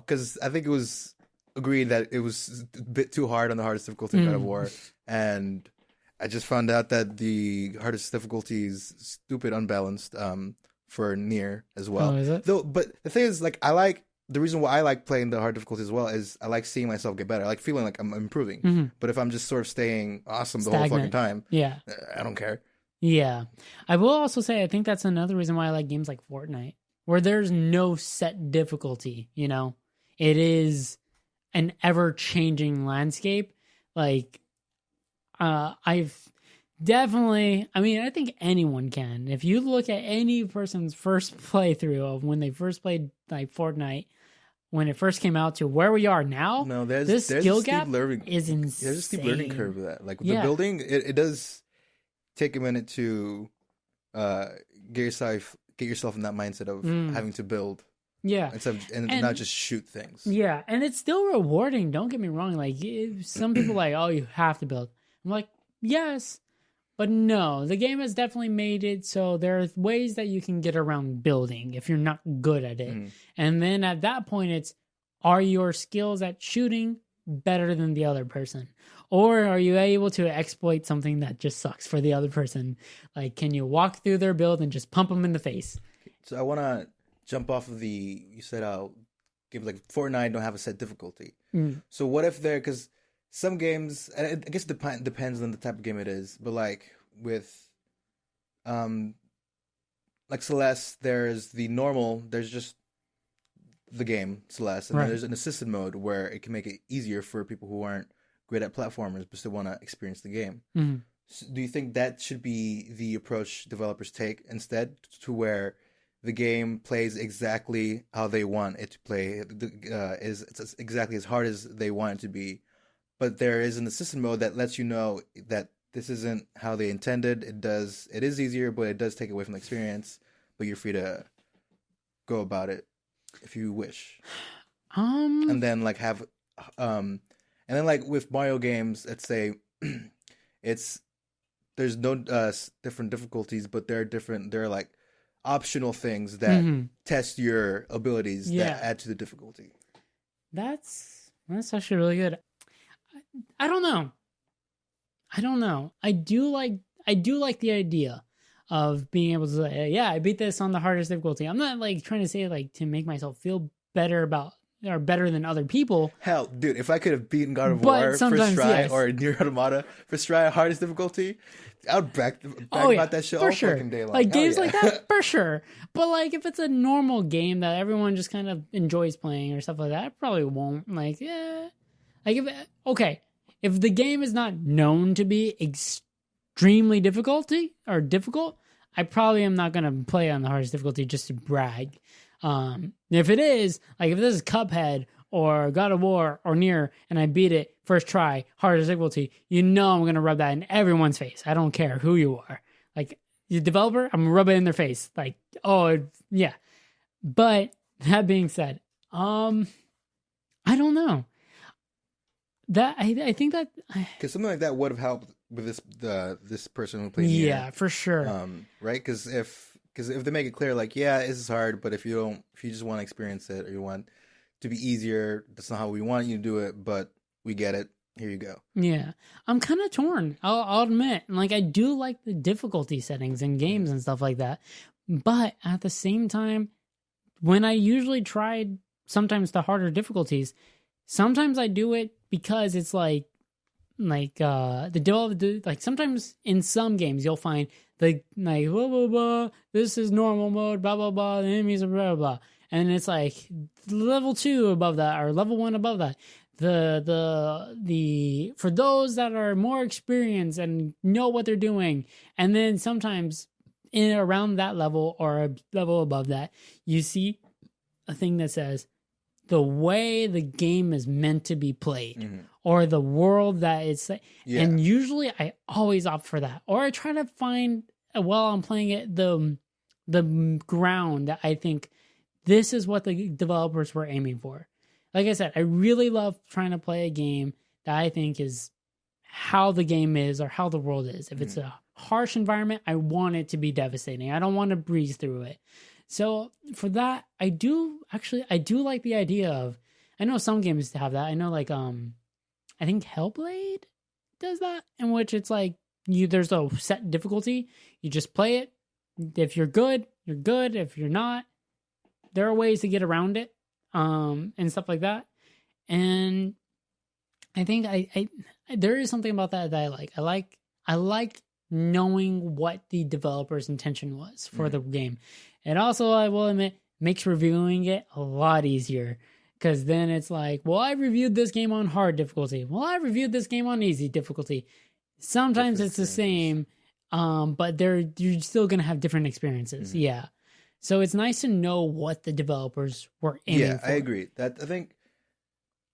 because I think it was agreed that it was a bit too hard on the hardest difficulty in God of War. And I just found out that the hardest difficulty is stupid unbalanced for Nier as well. Oh, is it? But the thing is, like, the reason why I like playing the hard difficulty as well is I like seeing myself get better. I like feeling like I'm improving. But if I'm just sort of staying awesome the whole fucking time, I don't care. Yeah. I will also say I think that's another reason why I like games like Fortnite, where there's no set difficulty, you know? It is an ever-changing landscape. Like, I've definitely, I mean, I think anyone can. If you look at any person's first playthrough of when they first played like Fortnite, when it first came out to where we are now, there's skill gap is insane. There's a steep learning curve with that. Like with the building, it does take a minute to get yourself in that mindset of having to build. Yeah. And not just shoot things. Yeah. And it's still rewarding. Don't get me wrong. Like some people like, oh, you have to build. I'm like, yes. But no, the game has definitely made it so there are ways that you can get around building if you're not good at it. And then at that point, it's, are your skills at shooting better than the other person? Or are you able to exploit something that just sucks for the other person? Like, can you walk through their build and just pump them in the face? So I want to jump off of you said games like Fortnite don't have a set difficulty. So what if because some games, I guess it depends on the type of game it is, but like with like Celeste, there's just the game Celeste, and then there's an assisted mode where it can make it easier for people who aren't great at platformers but still want to experience the game. So do you think that should be the approach developers take instead, to where the game plays exactly how they want it to play, it's exactly as hard as they want it to be, but there is an assistant mode that lets you know that this isn't how they intended. It is easier, but it does take away from the experience, but you're free to go about it if you wish. And then like have and then like with Mario games, let's say there's no different difficulties, but there are like optional things that test your abilities that add to the difficulty. That's actually really good. I don't know. I do like the idea of being able to say, yeah, I beat this on the hardest difficulty. I'm not like trying to say like to make myself feel better about or better than other people. Hell, dude, if I could have beaten God of But War first sometimes, try yes. or Nier Automata first try hardest difficulty, I would brag Oh, about that shit for all sure. fucking day long. Like Hell games yeah. like that, for sure. But like if it's a normal game that everyone just kind of enjoys playing or stuff like that, I probably won't. Like, yeah. Like if the game is not known to be extremely difficult, I probably am not gonna play on the hardest difficulty just to brag. If it is, like if this is Cuphead or God of War or Nier and I beat it first try, hardest difficulty, I'm gonna rub that in everyone's face. I don't care who you are. Like the developer, I'm gonna rub it in their face. Like, oh yeah. But that being said, I don't know. That I think that Because something like that would have helped with this person who played yeah, Nier. for sure. Right? Because if they make it clear, like, yeah, this is hard, but if you just want to experience it or you want to be easier, that's not how we want you to do it, but we get it. Here you go. Yeah, I'm kind of torn. I'll admit, like I do like the difficulty settings in games and stuff like that, but at the same time, when I usually tried sometimes the harder difficulties, sometimes I do it because it's like the developer, like sometimes in some games you'll find like blah blah blah, this is normal mode, blah blah blah, the enemies are blah blah blah, and it's like level 2 above that or level 1 above that. The for those that are more experienced and know what they're doing, and then sometimes in around that level or a level above that, you see a thing that says the way the game is meant to be played or the world that it's and usually I always opt for that, or I try to find while I'm playing it the ground that I think this is what the developers were aiming for. Like I said, I really love trying to play a game that I think is how the game is or how the world is. If it's a harsh environment, I want it to be devastating. I don't want to breeze through it. So for that, I do like the idea of, I know some games have that. I know like, I think Hellblade does that, in which it's like there's a set difficulty. You just play it. If you're good, you're good. If you're not, there are ways to get around it, and stuff like that. And I think I there is something about that I like. I like knowing what the developer's intention was for the game. And also, I will admit, makes reviewing it a lot easier. Because then it's like, well, I reviewed this game on hard difficulty. Well, I reviewed this game on easy difficulty. Sometimes it's the same, but you're still going to have different experiences. Yeah. So it's nice to know what the developers were aiming for. I agree. That I think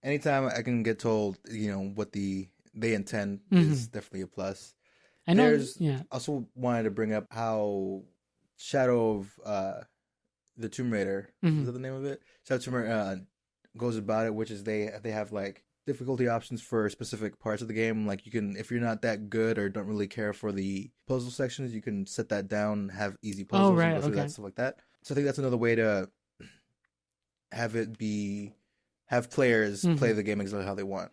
anytime I can get told, what they intend is definitely a plus. I know. Also wanted to bring up how Shadow of the Tomb Raider, is that the name of it? Shadow of Tomb Raider goes about it, which is they have like difficulty options for specific parts of the game. Like you can, if you're not that good or don't really care for the puzzle sections, you can set that down, have easy puzzles, and go through that, stuff like that. So I think that's another way to have players play the game exactly how they want.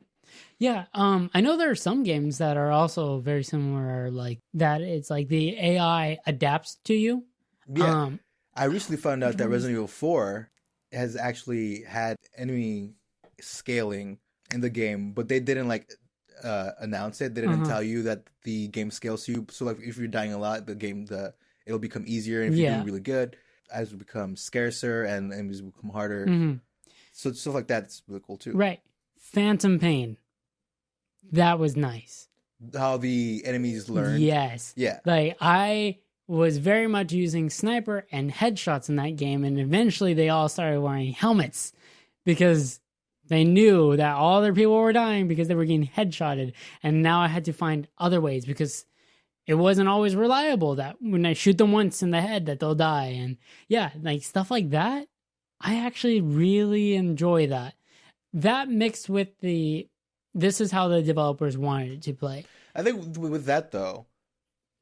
Yeah, I know there are some games that are also very similar, like that. It's like the AI adapts to you. Yeah, I recently found out that Resident Evil 4 has actually had enemy scaling in the game, but they didn't announce it. They didn't tell you that the game scales to you. So like if you're dying a lot, it'll become easier, and if you're doing really good, as it becomes scarcer and enemies become harder. So stuff like that's really cool too. Right. Phantom Pain. That was nice. How the enemies learn. Yes. Yeah. Like I was very much using sniper and headshots in that game, and eventually they all started wearing helmets because they knew that all their people were dying because they were getting headshotted. And now I had to find other ways because it wasn't always reliable that when I shoot them once in the head that they'll die. And yeah, like stuff like that. I actually really enjoy that. That mixed with this is how the developers wanted it to play. I think with that though,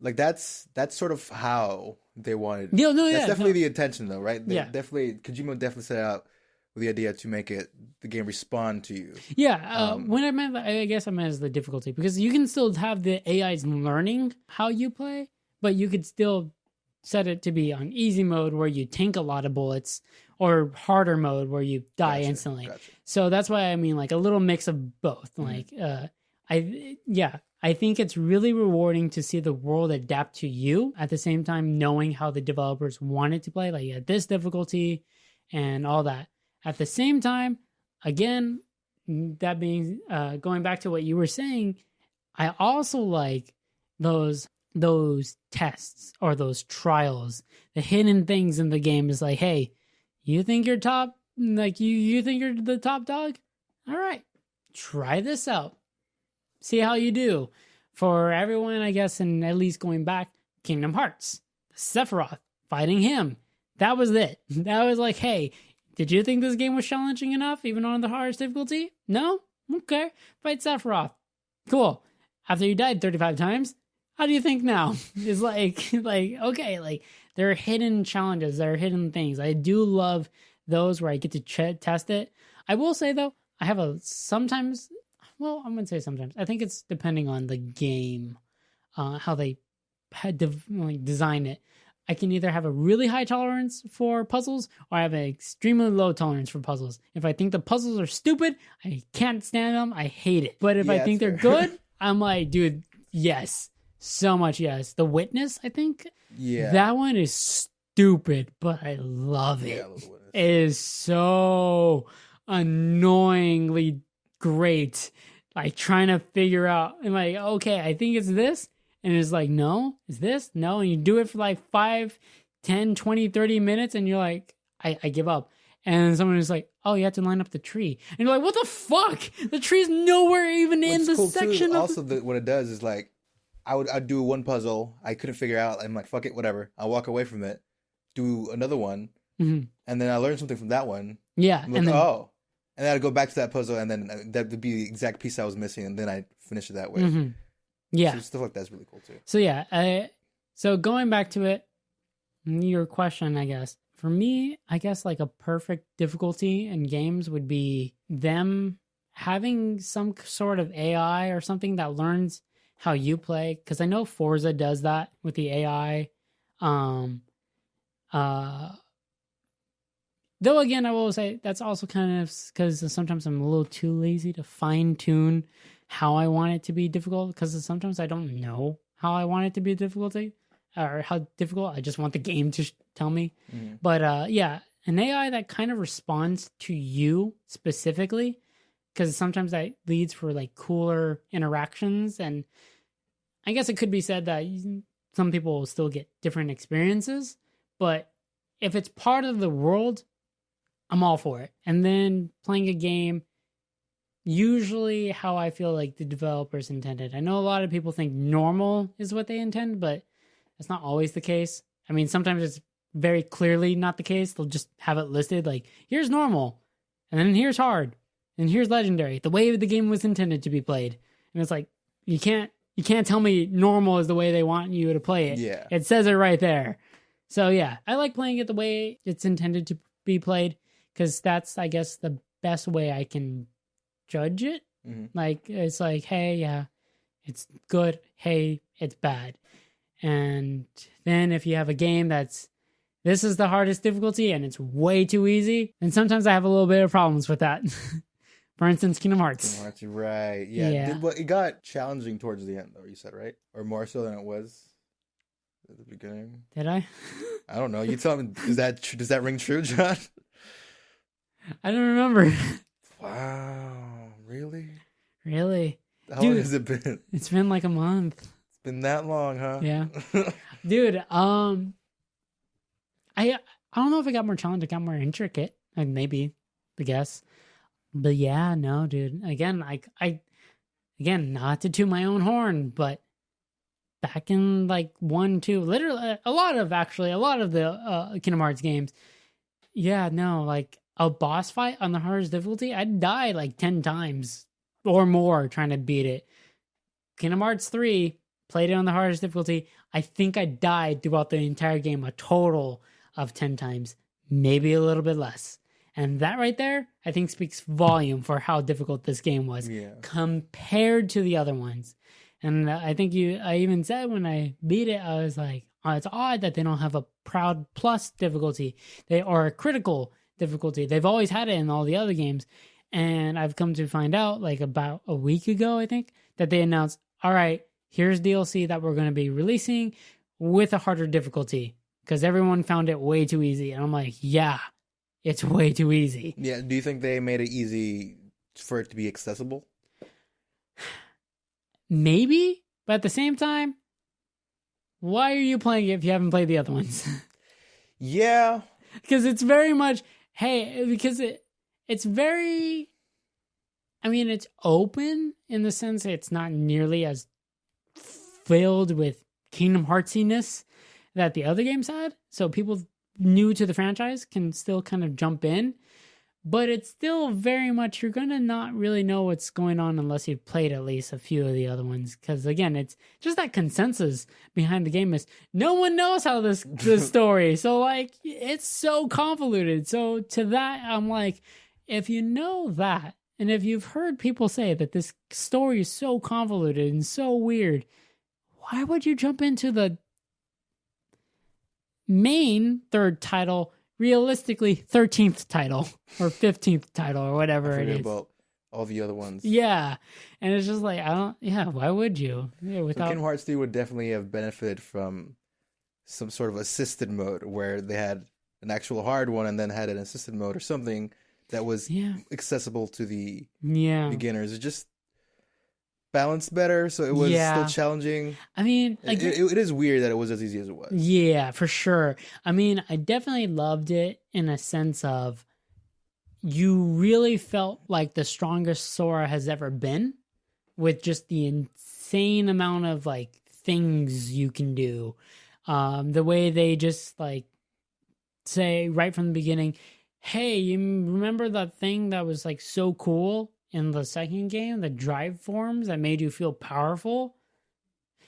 like that's sort of how they wanted. That's definitely the intention though, right? Kojima definitely set out with the idea to make the game respond to you. Yeah, when I meant, I guess I meant as the difficulty, because you can still have the AIs learning how you play, but you could still set it to be on easy mode where you tank a lot of bullets, or harder mode where you die instantly. So that's why I mean, like a little mix of both. Like, I think it's really rewarding to see the world adapt to you at the same time, knowing how the developers wanted to play, like at this difficulty and all that. At the same time, again, that being going back to what you were saying, I also like those tests or those trials, the hidden things in the game is like, hey, you think you're top, like you think you're the top dog? All right, try this out. See how you do. For everyone, I guess, and at least going back, Kingdom Hearts, Sephiroth, fighting him. That was it. That was like, hey, did you think this game was challenging enough, even on the hardest difficulty? No? Okay. Fight Sephiroth. Cool. After you died 35 times, how do you think now? It's like, okay, like, there are hidden challenges, there are hidden things. I do love those where I get to test it. I will say, though, I have sometimes, well, I'm going to say sometimes. I think it's depending on the game, how they design it. I can either have a really high tolerance for puzzles or I have an extremely low tolerance for puzzles. If I think the puzzles are stupid, I can't stand them. I hate it. But if I think they're good, I'm like, dude, yes. So much yes. The Witness, I think. Yeah. That one is stupid, but I love it. Yeah, I love The Witness. It is so annoyingly great. Like trying to figure out, I'm like, okay, I think it's this. And it's like, no, is this? No. And you do it for like 5, 10, 20, 30 minutes. And you're like, I give up. And someone is like, oh, you have to line up the tree. And you're like, what the fuck? The tree's nowhere even in the section. Also, what it does is like, I'd do one puzzle I couldn't figure out. I'm like, fuck it, whatever. I'll walk away from it, do another one. And then I learned something from that one. Yeah. Like, and then, and then I'd go back to that puzzle and then that would be the exact piece I was missing. And then I'd finish it that way. Yeah. So stuff like that's really cool too. So yeah, so going back to it, your question, I guess, for me, I guess like a perfect difficulty in games would be them having some sort of AI or something that learns how you play. Because I know Forza does that with the AI. Though again, I will say that's also kind of because sometimes I'm a little too lazy to fine tune how I want it to be difficult, because sometimes I don't know how I want it to be difficulty or how difficult. I just want the game to tell me. But yeah, an AI that kind of responds to you specifically, because sometimes that leads for like cooler interactions. And I guess it could be said that some people will still get different experiences, but if it's part of the world, I'm all for it. And then playing a game, usually how I feel like the developers intended. I know a lot of people think normal is what they intend, but that's not always the case. I mean, sometimes it's very clearly not the case. They'll just have it listed like, here's normal, and then here's hard, and here's legendary, the way the game was intended to be played. And it's like, you can't tell me normal is the way they want you to play it. Yeah. It says it right there. So yeah, I like playing it the way it's intended to be played, because that's, I guess, the best way I can judge it. Like, it's like, hey, yeah, it's good. Hey, it's bad. And then if you have a game this is the hardest difficulty and it's way too easy, then sometimes I have a little bit of problems with that. For instance, Kingdom Hearts. Kingdom Hearts, right. Yeah. It got challenging towards the end, though, you said, right? Or more so than it was at the beginning. Did I? I don't know. You tell me, does that ring true, John? I don't remember. Wow. Really? How Dude, long has it been? It's been like a month. It's been that long, huh? Yeah. Dude, I don't know if it got more challenging, it got more intricate. Like maybe, I guess. But yeah, no, dude. Again, again, not to toot my own horn, but back in like 1, 2, literally a lot of the Kingdom Hearts games. Yeah, no, like a boss fight on the hardest difficulty, I'd die like 10 times or more trying to beat it. Kingdom Hearts 3, played it on the hardest difficulty. I think I died throughout the entire game a total of 10 times, maybe a little bit less. And that right there, I think speaks volume for how difficult this game was compared to the other ones. And I think I even said when I beat it, I was like, oh, it's odd that they don't have a proud plus difficulty. They are a critical difficulty. They've always had it in all the other games. And I've come to find out, like about a week ago, I think, that they announced, all right, here's DLC that we're going to be releasing with a harder difficulty because everyone found it way too easy. And I'm like, yeah, it's way too easy. Yeah. Do you think they made it easy for it to be accessible? Maybe, but at the same time, why are you playing it if you haven't played the other ones? Yeah. Because it's very much, because it's very, I mean, it's open in the sense that it's not nearly as filled with Kingdom Heartsiness that the other games had. So people new to the franchise can still kind of jump in. But it's still very much, you're going to not really know what's going on unless you've played at least a few of the other ones. Because again, it's just that consensus behind the game is no one knows how this story. So like, it's so convoluted. So to that, I'm like, if you know that, and if you've heard people say that this story is so convoluted and so weird, why would you jump into the main third title, realistically 13th title or 15th title or whatever it is? About all the other ones. Yeah. And it's just like, why would you? Yeah, So Kingdom Hearts 3 would definitely have benefited from some sort of assisted mode where they had an actual hard one and then had an assisted mode or something that was accessible to the beginners. It just balanced better, so it was still challenging. I mean, it is weird that it was as easy as it was. Yeah, for sure. I mean, I definitely loved it in a sense of you really felt like the strongest Sora has ever been with just the insane amount of like things you can do. The way they just like say right from the beginning, hey, you remember that thing that was like so cool in the second game, the drive forms that made you feel powerful?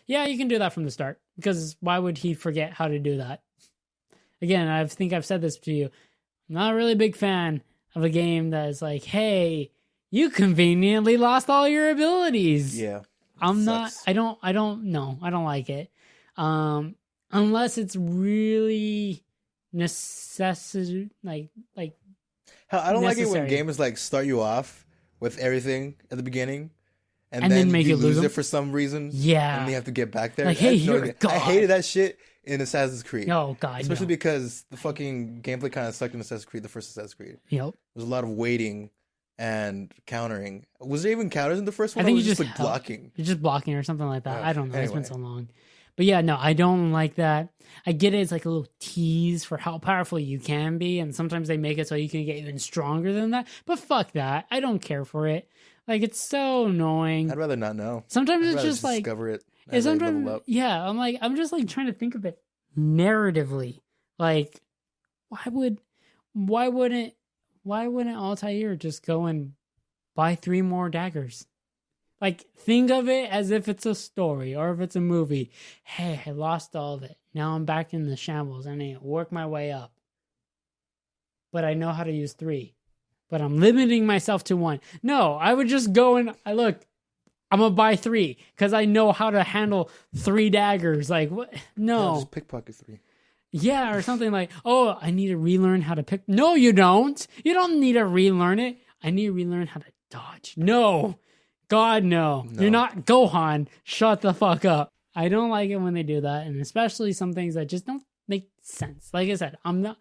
Yeah, you can do that from the start, because why would he forget how to do that? Again, I think I've said this to you. I'm not a really big fan of a game that is like, hey, you conveniently lost all your abilities. Yeah. I don't know. I don't like it. Unless it's really necessary, like I don't necessary. like it when games like start you off with everything at the beginning, and then then make you you lose lose it them? for some reason. Yeah. And they have to get back there. Like, hey, you're a god. I hated that shit in Assassin's Creed. Oh, God, Especially no. because the fucking gameplay kind of sucked in Assassin's Creed, the first Assassin's Creed. Yep. There's a lot of waiting and countering. Was there even counters in the first one? I think or was you it just like blocking. You're just blocking or something like that. I don't know. It's been Anyway. so long. But yeah, no, I don't like that. I get it. It's like a little tease for how powerful you can be. And sometimes they make it so you can get even stronger than that. But fuck that. I don't care for it. Like, it's so annoying. I'd rather not know. Sometimes I'd it's rather just like, discover it. it's As I sometimes, level up. yeah, I'm just like trying to think of it narratively. Like, why wouldn't Altair just go and buy 3 more daggers? Like, think of it as if it's a story or if it's a movie. Hey, I lost all of it. Now I'm back in the shambles. I need to work my way up. But I know how to use 3. But I'm limiting myself to 1. No, I would just go and I'm going to buy 3 because I know how to handle 3 daggers. Like, what? No. Yeah, just pickpocket 3. Yeah, or something like, oh, I need to relearn how to pick. No, you don't. You don't need to relearn it. I need to relearn how to dodge. No. God, no. You're not Gohan. Shut the fuck up. I don't like it when they do that, and especially some things that just don't make sense. Like I said, I'm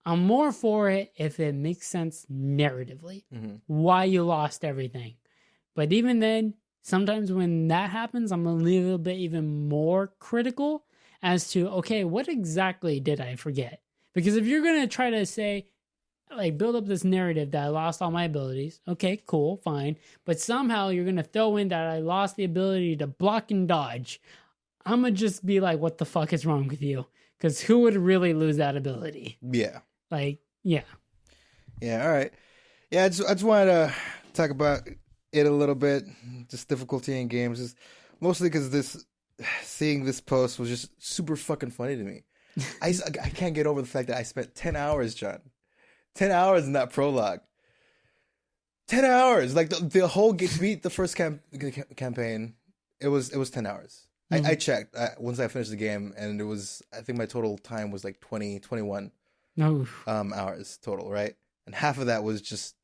more for it if it makes sense narratively. Mm-hmm. Why you lost everything. But even then, sometimes when that happens, I'm a little bit even more critical as to, okay, what exactly did I forget? Because if you're going to try to say, like, build up this narrative that I lost all my abilities, okay, cool, fine. But somehow you're going to throw in that I lost the ability to block and dodge. I'm going to just be like, what the fuck is wrong with you? Because who would really lose that ability? Yeah. Like, yeah. Yeah, all right. Yeah, I just wanted to talk about it a little bit, just difficulty in games. Is mostly because seeing this post was just super fucking funny to me. I can't get over the fact that I spent 10 hours, John. 10 hours in that prologue. 10 hours! Like, the whole get to beat the first campaign It was 10 hours. I checked once I finished the game, and it was, I think my total time was like 21 hours total, right? And half of that was just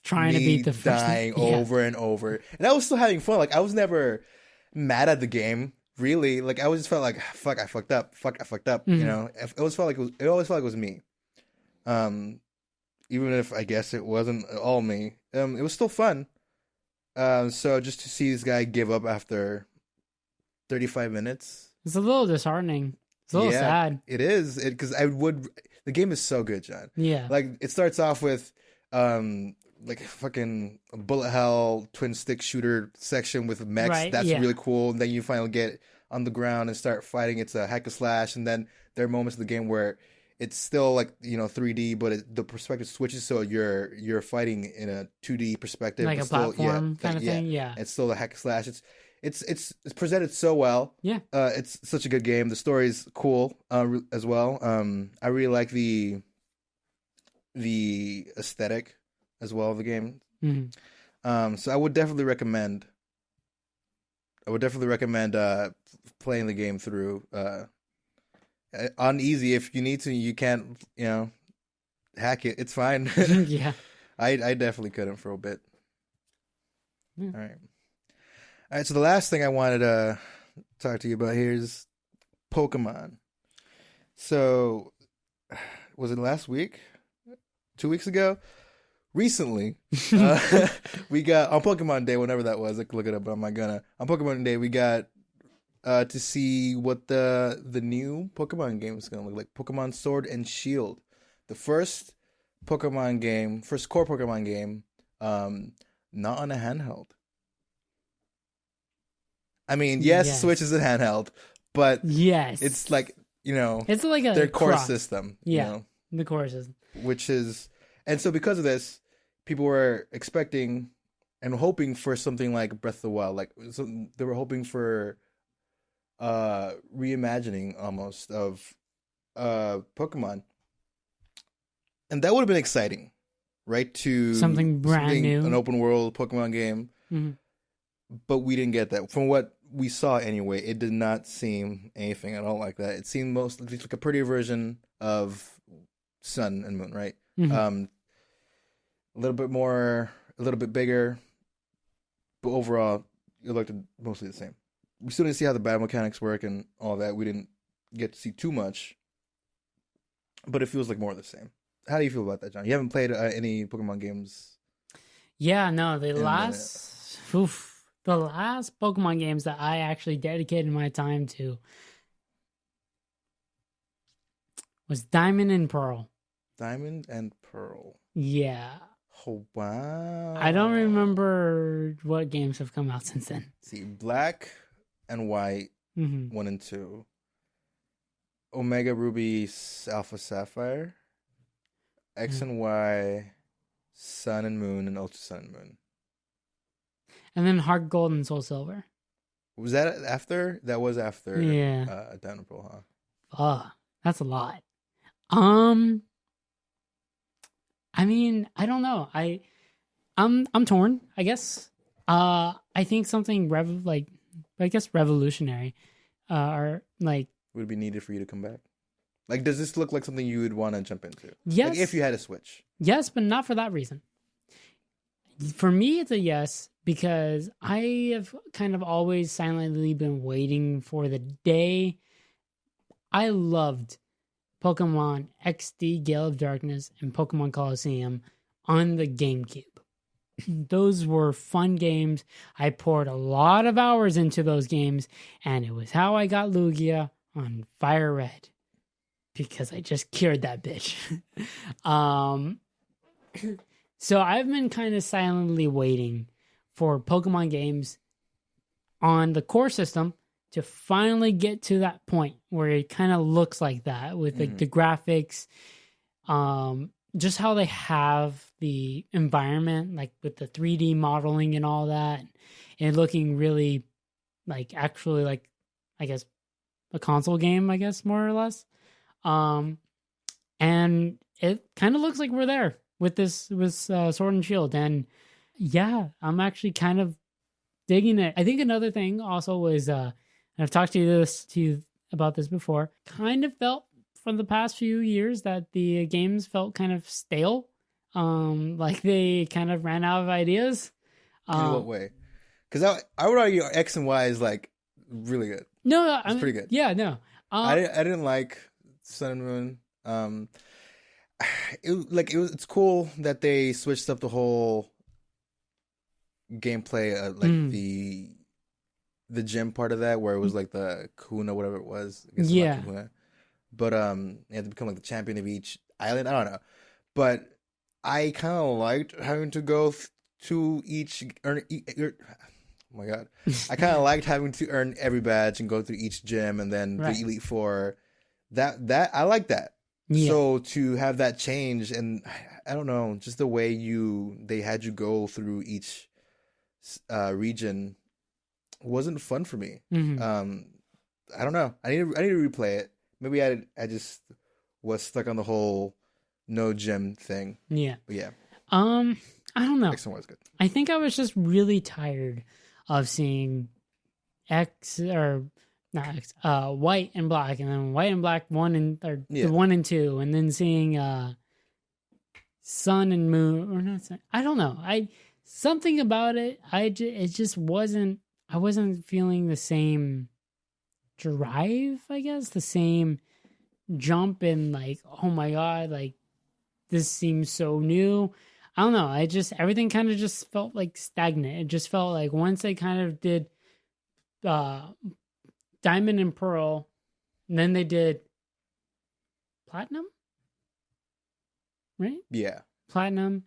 trying to beat the first dying over and over. And I was still having fun. Like, I was never mad at the game, really. Like, I always felt like, fuck, I fucked up. Fuck, I fucked up. You know, it always felt like it was me. Even if I guess it wasn't all me. It was still fun. So just to see this guy give up after 35 minutes. It's a little disheartening. It's a little sad. It is. Because the game is so good, John. Yeah. Like, it starts off with, like fucking bullet hell twin stick shooter section with mechs. Right, That's yeah. really cool. And then you finally get on the ground and start fighting. It's a hack and slash. And then there are moments of the game where it's still like, 3D, but the perspective switches, so you're fighting in a 2D perspective, like a platform kind of thing. Yeah, it's still a hack and slash. It's presented so well. Yeah, it's such a good game. The story's cool as well. I really like the aesthetic as well of the game. So I would definitely recommend. Playing the game through. On easy, if you need to, you can't, hack it. It's fine. Yeah. I definitely couldn't for a bit. All right. So the last thing I wanted to talk to you about here is Pokemon. So, was it last week? 2 weeks ago? Recently, we got on Pokemon Day, whenever that was. I could look it up, but I'm not gonna. On Pokemon Day, we got to see what the new Pokemon game is going to look like. Pokemon Sword and Shield. The first core Pokemon game, not on a handheld. I mean, yes, Switch is a handheld, but yes, it's like, it's like their core system. Yeah, the core system. Which is, and so because of this, people were expecting and hoping for something like Breath of the Wild. Like, they were hoping for reimagining almost of Pokemon, and that would have been exciting, right? To something brand new, an open world Pokemon game. But we didn't get that. From what we saw anyway, it did not seem anything at all like that. It seemed mostly like a prettier version of Sun and Moon, right? A little bit more, a little bit bigger, but overall it looked mostly the same. We still didn't see how the battle mechanics work and all that. We didn't get to see too much, but it feels like more of the same. How do you feel about that, John? You haven't played any Pokemon games? Yeah, no. The last Pokemon games that I actually dedicated my time to was Diamond and Pearl. Diamond and Pearl. Yeah. Oh, wow. I don't remember what games have come out since then. See, Black and White, 1 and 2. Omega Ruby, Alpha Sapphire. X and Y, Sun and Moon, and Ultra Sun and Moon. And then Heart Gold and Soul Silver. Was that after? That was after. Yeah. Diamond and Pearl, huh? That's a lot. I mean, I don't know. I'm torn, I guess. I think something revolutionary, or like, would be needed for you to come back. Like, does this look like something you would want to jump into? Yes. Like, if you had a Switch. Yes, but not for that reason. For me, it's a yes, because I have kind of always silently been waiting for the day. I loved Pokemon XD Gale of Darkness and Pokemon Colosseum on the GameCube. Those were fun games. I poured a lot of hours into those games, and it was how I got Lugia on Fire Red, because I just cured that bitch. So I've been kind of silently waiting for Pokemon games on the core system to finally get to that point where it kind of looks like that with the graphics, just how they have the environment, like with the 3D modeling and all that, and looking really like actually like, I guess, a console game, I guess, more or less. And it kind of looks like we're there with Sword and Shield. And yeah, I'm actually kind of digging it. I think another thing also was, and I've talked to you about this before, kind of felt from the past few years that the games felt kind of stale. Like they kind of ran out of ideas. In what way? Because I would argue X and Y is like really good. No, It's pretty good. Yeah, no. I didn't like Sun and Moon. It's cool that they switched up the whole gameplay, the gym part of that, where it was like the Kuna, whatever it was. I guess Yeah. Kuna. But you had to become like the champion of each island. I don't know, but I kind of liked having to go to each oh my god! I kind of liked having to earn every badge and go through each gym and then the Elite Four. That I like that. Yeah. So to have that change, and I don't know, just the way they had you go through each region wasn't fun for me. Mm-hmm. I don't know. I need to replay it. Maybe I just was stuck on the whole no gym thing. Yeah. But yeah. I don't know. X and Y was good. I think I was just really tired of seeing X or not X, white and black, and then white and black the 1 and 2, and then seeing Sun and Moon, or not Sun. I don't know. Something about it. It just wasn't. I wasn't feeling the same drive. I guess the same jump in, like, oh my god, like this seems so new. I don't know. Everything kind of just felt like stagnant. It just felt like once they kind of did Diamond and Pearl, and then they did Platinum, right? Yeah. Platinum.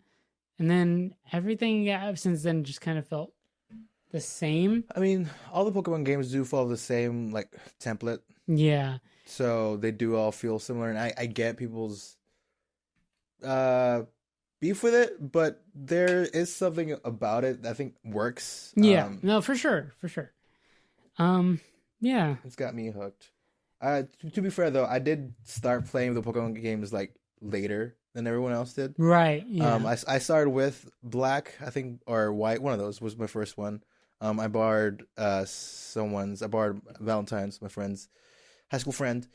And then everything since then just kind of felt the same. I mean, all the Pokemon games do follow the same, like, template. Yeah. So they do all feel similar, and I get people's beef with it, but there is something about it that I think works. Yeah, no, for sure. Yeah. It's got me hooked. To be fair, though, I did start playing the Pokemon games, like, later than everyone else did. Right, yeah. I started with Black, I think, or White. One of those was my first one. I borrowed Valentine's, my friend's high school friend,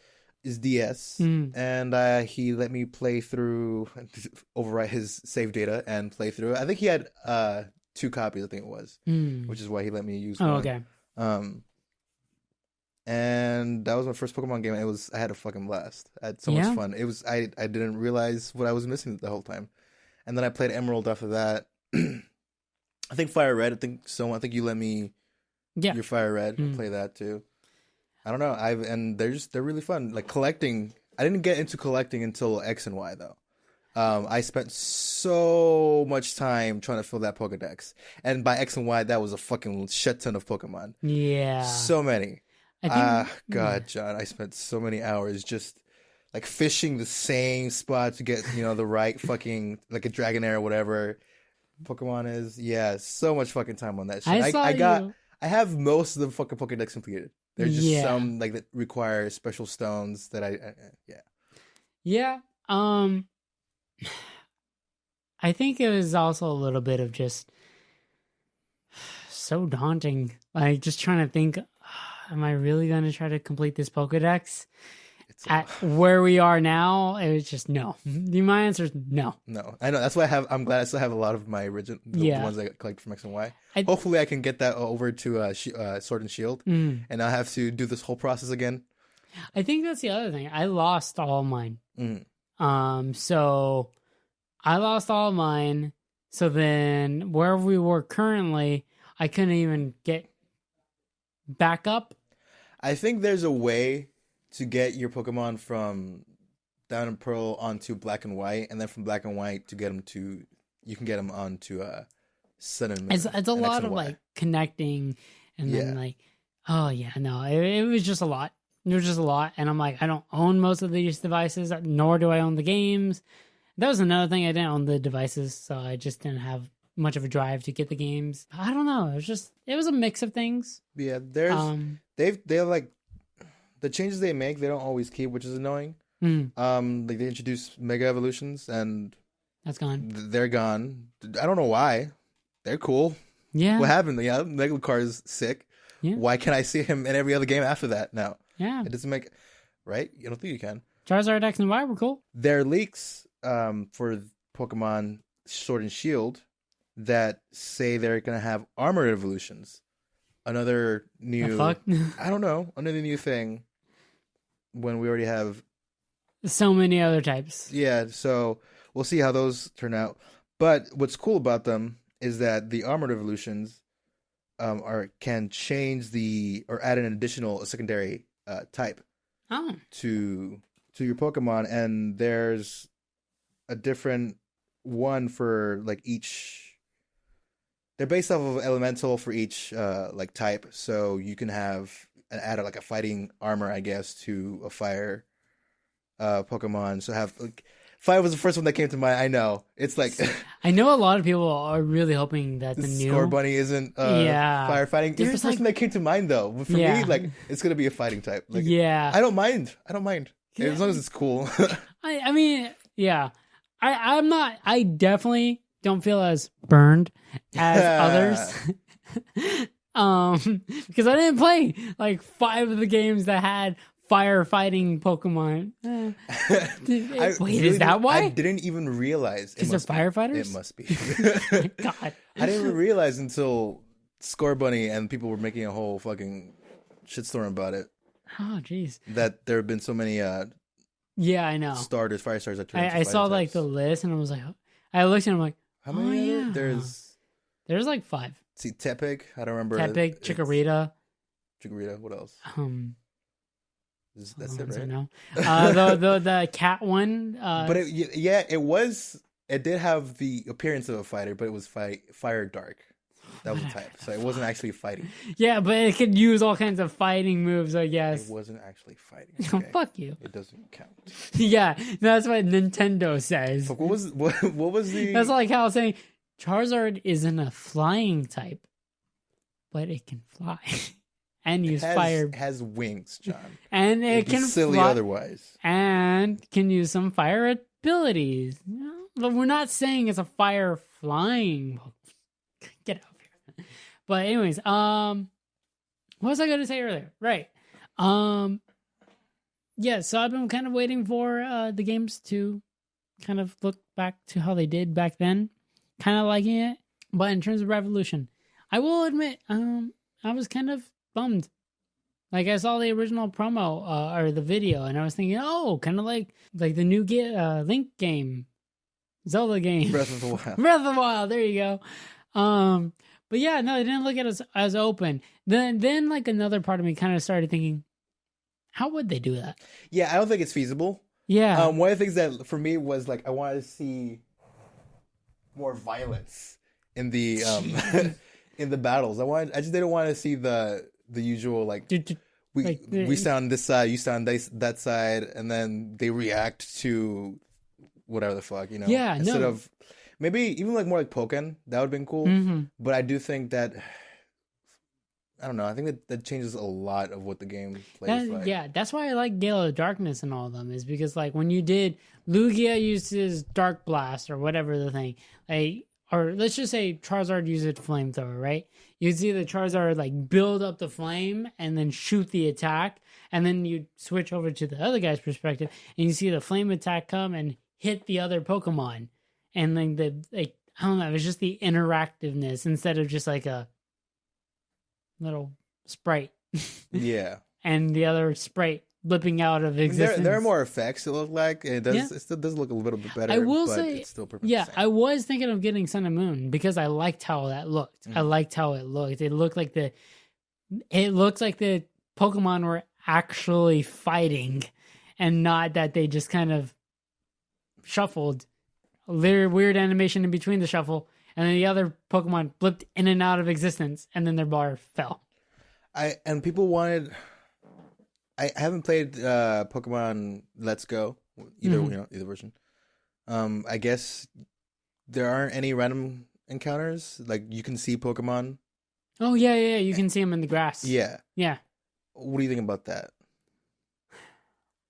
his DS, and he let me play through, overwrite his save data and play through. I think he had 2 copies, I think it was, which is why he let me use one. Oh, okay. And that was my first Pokemon game. I had a fucking blast. I had so much fun. It was I didn't realize what I was missing the whole time. And then I played Emerald after that. I think Fire Red. I think you let me your Fire Red play that too. I don't know. They're really fun. Like collecting. I didn't get into collecting until X and Y though. I spent so much time trying to fill that Pokedex, and by X and Y, that was a fucking shit ton of Pokemon. Yeah, so many. God, John, I spent so many hours just like fishing the same spot to get the right fucking like a Dragonair or whatever Pokemon is. Yeah, so much fucking time on that shit. I have most of the fucking Pokedex completed. There's just some like that require special stones that Yeah. I think it was also a little bit of just so daunting. Like just trying to think, am I really going to try to complete this Pokedex? At where we are now, it was just no. My answer is no. No, I know. That's why I'm glad I still have a lot of my original the ones I collected from X and Y. Hopefully, I can get that over to Sword and Shield, and I'll have to do this whole process again. I think that's the other thing. I lost all mine. So I lost all of mine. So then, wherever we were currently, I couldn't even get back up. I think there's a way to get your Pokemon from Diamond and Pearl onto Black and White, and then from Black and White to get them to, you can get them onto Sun and Moon. It's a lot of like connecting, and then like, oh yeah, no, it was just a lot. It was just a lot, and I'm like, I don't own most of these devices, nor do I own the games. That was another thing. I didn't own the devices, so I just didn't have much of a drive to get the games. I don't know. It was a mix of things. Yeah, there's they're like. The changes they make, they don't always keep, which is annoying. Like they introduce Mega Evolutions, and that's gone. They're gone. I don't know why. They're cool, Yeah. What happened? Yeah, Megalocar's sick. Yeah. Why can't I see him in every other game after that now? Yeah. It doesn't make... Right? You don't think you can. Charizard X and Y were cool. There are leaks for Pokemon Sword and Shield that say they're going to have armor evolutions. Another new... The fuck? I don't know. Another new thing when we already have... So many other types. Yeah, so we'll see how those turn out. But what's cool about them is that the armored evolutions can change or add an additional secondary type to your Pokemon, and there's a different one for like each. They're based off of elemental for each like type, so you can add like a fighting armor, I guess, to a fire Pokemon. So have like, fire was the first one that came to mind. I know it's like I know a lot of people are really hoping that the new Scorbunny isn't firefighting. It's the first one that came to mind though. But for me, like it's gonna be a fighting type. Like, I don't mind. As long as it's cool. I mean, yeah. I'm not. I definitely don't feel as burned as others. Because I didn't play like 5 of the games that had firefighting Pokemon. Wait, is that why? I didn't even realize. Because they're firefighters? It must be. God. I didn't even realize until Scorbunny and people were making a whole fucking shitstorm about it. Oh, jeez. That there have been so many yeah, I know. Fire stars that turned into I saw types. like the list and I was like, I looked and I'm like, how many are there? There's like 5. See, Tepig, I don't remember. Tepig, Chikorita. What else? That's it, right? right? No. The cat one. But it did have the appearance of a fighter, but it was fire dark. That was a type, so it wasn't actually fighting. Yeah, but it could use all kinds of fighting moves, I guess. It wasn't actually fighting. Okay. Fuck you. It doesn't count. Yeah, that's what Nintendo says. What was the? That's like how saying Charizard isn't a flying type, but it can fly and use fire. It has wings, John. And it can silly fly, otherwise. And can use some fire abilities. But we're not saying it's a fire flying. Get out. But anyways, what was I going to say earlier? Right. Yeah, so I've been kind of waiting for the games to kind of look back to how they did back then. Kind of liking it. But in terms of Revolution, I will admit, I was kind of bummed. Like, I saw the original promo, or the video, and I was thinking, oh, kind of like the new Link game. Zelda game. Breath of the Wild. Breath of the Wild, there you go. But yeah, no, they didn't look at it as open. Then like another part of me kind of started thinking, how would they do that? Yeah, I don't think it's feasible. Yeah. One of the things that for me was like I wanted to see more violence in the in the battles. I just didn't want to see the usual like we sound this side, you sound that side, and then they react to whatever the fuck, you know. Yeah, instead of maybe even like more like Pokken, that would have been cool. Mm-hmm. But I do think that I don't know. I think that changes a lot of what the game plays like. Yeah, that's why I like Gale of Darkness and all of them, is because like when you did Lugia uses Dark Blast or whatever the thing, like, or let's just say Charizard uses Flamethrower, right? You'd see the Charizard like build up the flame and then shoot the attack, and then you switch over to the other guy's perspective and you see the flame attack come and hit the other Pokemon. And like I don't know, it was just the interactiveness instead of just like a little sprite. Yeah. And the other sprite blipping out of existence. There are more effects. It look like it does. Yeah. It still does look a little bit better. I will say, it's still perfect. Yeah, I was thinking of getting Sun and Moon because I liked how that looked. I liked how it looked. It looked like the Pokemon were actually fighting, and not that they just kind of shuffled. Weird animation in between the shuffle, and then the other Pokemon blipped in and out of existence, and then their bar fell. People wanted. I haven't played Pokemon Let's Go either version. I guess there aren't any random encounters. Like you can see Pokemon. Oh yeah, you can see them in the grass. Yeah. What do you think about that?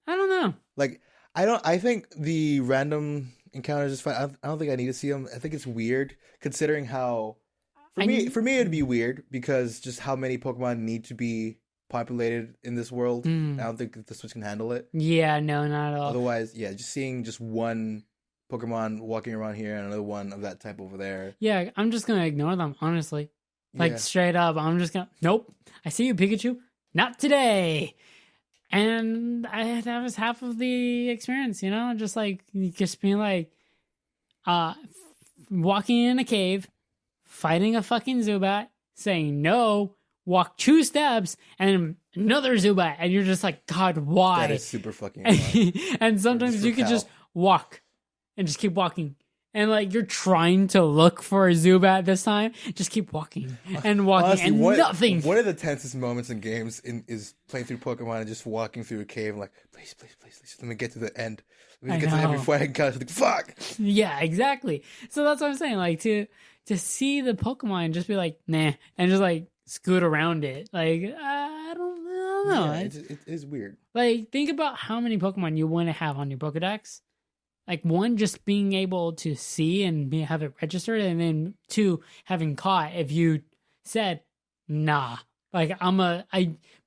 I don't know. Like I think the random encounters is fine. I don't think I need to see them. I think it's weird considering how For me, it'd be weird because just how many Pokemon need to be populated in this world. I don't think that the Switch can handle it. Yeah, no, not at all. Otherwise, yeah, just seeing just one Pokemon walking around here and another one of that type over there. Yeah, I'm just gonna ignore them, honestly. Like, Yeah. straight up, I'm just gonna, nope, I see you, Pikachu. Not today. And that was half of the experience, you know? Just being like, walking in a cave, fighting a fucking Zubat, saying no, walk 2 steps, and another Zubat. And you're just like, God, why? That is super fucking annoying. And sometimes Just you for could Cal. just walk and just keep walking. And like you're trying to look for a Zubat this time, just keep walking and walking. Honestly, and nothing. One of the tensest moments in games is playing through Pokemon and just walking through a cave and like, please, let me get to the end. Let me get to the end before I can like, fuck. Yeah, exactly. So that's what I'm saying. Like to see the Pokemon and just be like, nah, and just like scoot around it. Like I don't know. Yeah, it is weird. Like think about how many Pokemon you want to have on your Pokedex. Like 1, just being able to see and have it registered, and then 2, having caught if you said, nah. Like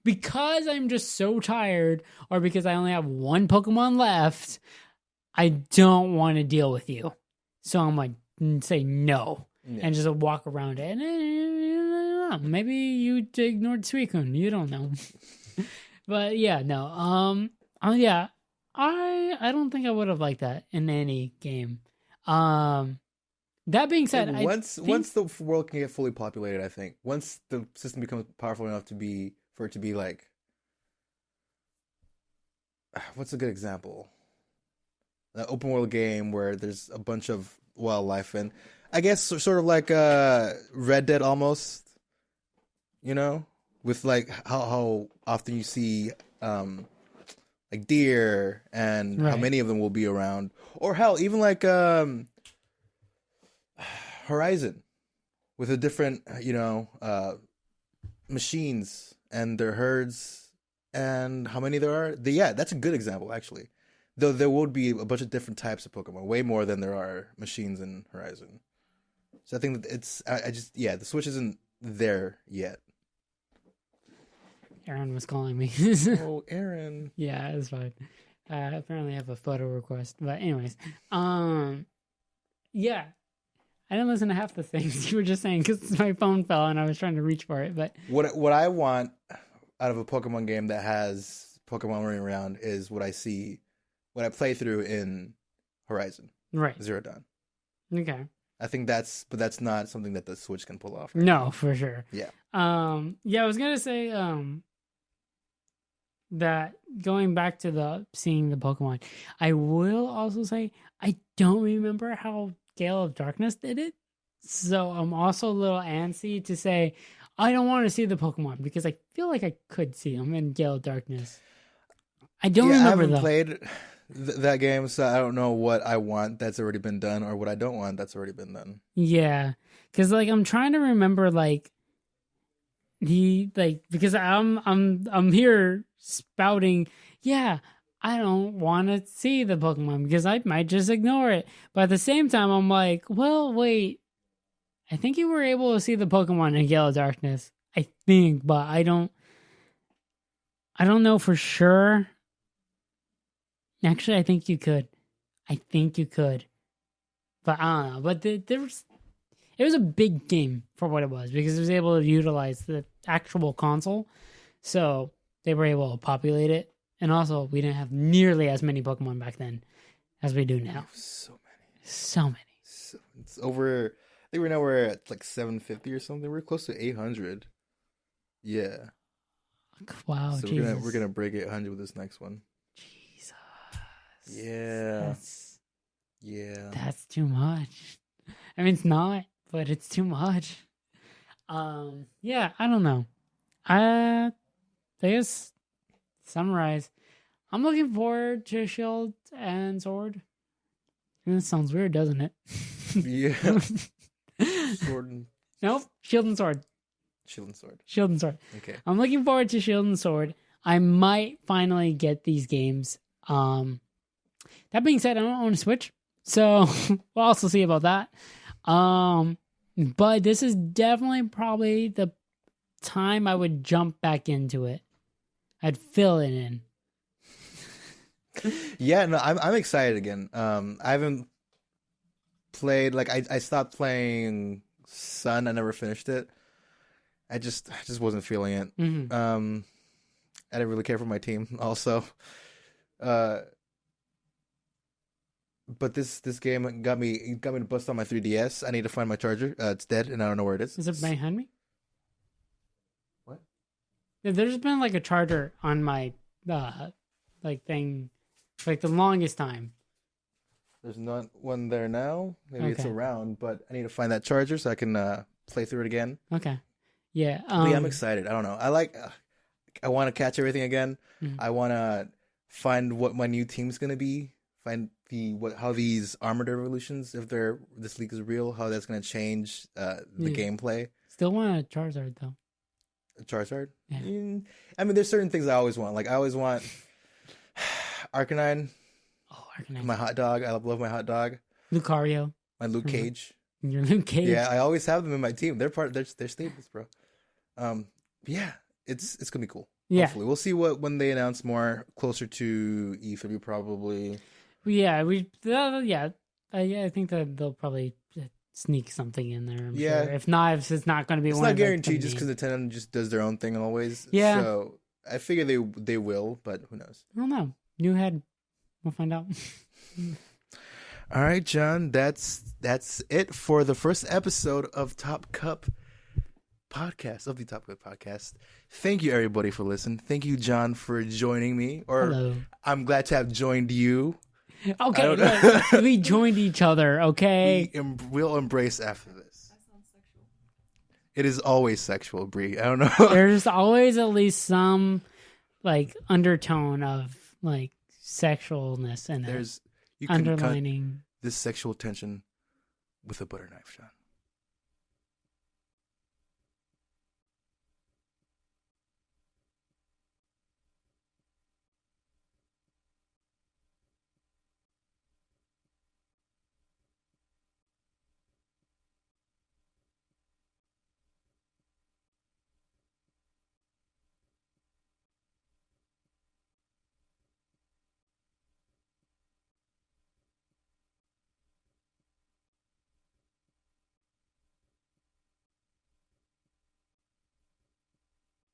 because I'm just so tired, or because I only have 1 Pokemon left, I don't want to deal with you. So I'm like, say no. Yeah. And just walk around it. And maybe you ignored Suicune. You don't know. But yeah, no. Yeah. I don't think I would have liked that in any game. That being said, once the world can get fully populated, I think once the system becomes powerful enough for it to be like, what's a good example? An open world game where there's a bunch of wildlife, and I guess sort of like Red Dead almost, you know, with like how often you see like deer and how many of them will be around, or hell, even like Horizon with a different, machines and their herds and how many there are. Yeah, that's a good example actually. Though there would be a bunch of different types of Pokemon, way more than there are machines in Horizon. So I think that the Switch isn't there yet. Aaron was calling me. Oh, Aaron. Yeah, it's fine. Apparently I have a photo request. But anyways, yeah. I didn't listen to half the things you were just saying because my phone fell and I was trying to reach for it. But what I want out of a Pokemon game that has Pokemon running around is what I see, what I play through in Horizon. Right. Zero Dawn. Okay. I think that's not something that the Switch can pull off. Right now. For sure. Yeah. Yeah, I was gonna say that going back to seeing the Pokemon, I will also say I don't remember how Gale of Darkness did it. So I'm also a little antsy to say I don't want to see the Pokemon because I feel like I could see them in Gale of Darkness. I don't remember I haven't though. played that game, so I don't know what I want that's already been done or what I don't want that's already been done. Yeah, because like I'm trying to remember because I'm here spouting. Yeah, I don't want to see the Pokemon because I might just ignore it. But at the same time, I'm like, well, wait. I think you were able to see the Pokemon in Gale of Darkness. I think, but I don't know for sure. Actually, I think you could. But I don't know. But it was a big game for what it was because it was able to utilize the actual console. So they were able to populate it. And also, we didn't have nearly as many Pokemon back then as we do now. So many. It's over. I think we're at like 750 or something. We're close to 800. Yeah. Wow. So Jesus. we're gonna break 800 with this next one. Jesus. Yeah. That's too much. I mean, it's not, but it's too much. Yeah, I don't know. I guess summarize. I'm looking forward to Shield and Sword. And that sounds weird, doesn't it? Yeah. Sword and... Nope. Shield and Sword. Shield and Sword. Okay. I'm looking forward to Shield and Sword. I might finally get these games. That being said, I don't own a Switch, so we'll also see about that. But this is definitely probably the time I would jump back into it. I'd fill it in. Yeah, no, I'm excited again. I haven't played like I stopped playing Sun. I never finished it. I just wasn't feeling it. Mm-hmm. I didn't really care for my team also. But this game got me to bust on my 3DS. I need to find my charger. It's dead and I don't know where it is. Is it behind me? What? There's been like a charger on my thing like the longest time. There's not one there now. Maybe it's Okay. around, but I need to find that charger so I can play through it again. Okay. Yeah. But yeah, I'm excited. I don't know. I want to catch everything again. Mhm. I want to find what my new team's gonna be. Find how these armored evolutions, if this league is real, how that's gonna change the gameplay. Still want a Charizard though. Charizard. Yeah. I mean, there's certain things I always want. Like I always want Arcanine. Oh, Arcanine. My hot dog. I love my hot dog. Lucario. My Luke Cage. Your Luke Cage. Yeah, I always have them in my team. They're staples, bro. Yeah, it's gonna be cool. Yeah. Hopefully, we'll see when they announce more closer to E3 probably. Yeah, I think that they'll probably sneak something in there. I'm Yeah. sure. If not, if it's not going to be It's one not of the guaranteed just main- because Nintendo just does their own thing always. Yeah. So I figure they will, but who knows? I don't know. New head. We'll find out. All right, John. That's it for the first episode of Top Cup podcast of the Top Cup podcast. Thank you, everybody, for listening. Thank you, John, for joining me. Or Hello. I'm glad to have joined you. Okay, look, we joined each other. Okay. We'll embrace after this. That sounds sexual. It is always sexual, Bree. I don't know. There's always at least some like undertone of like sexualness in it. You can cut Underlining. this sexual tension with a butter knife, John.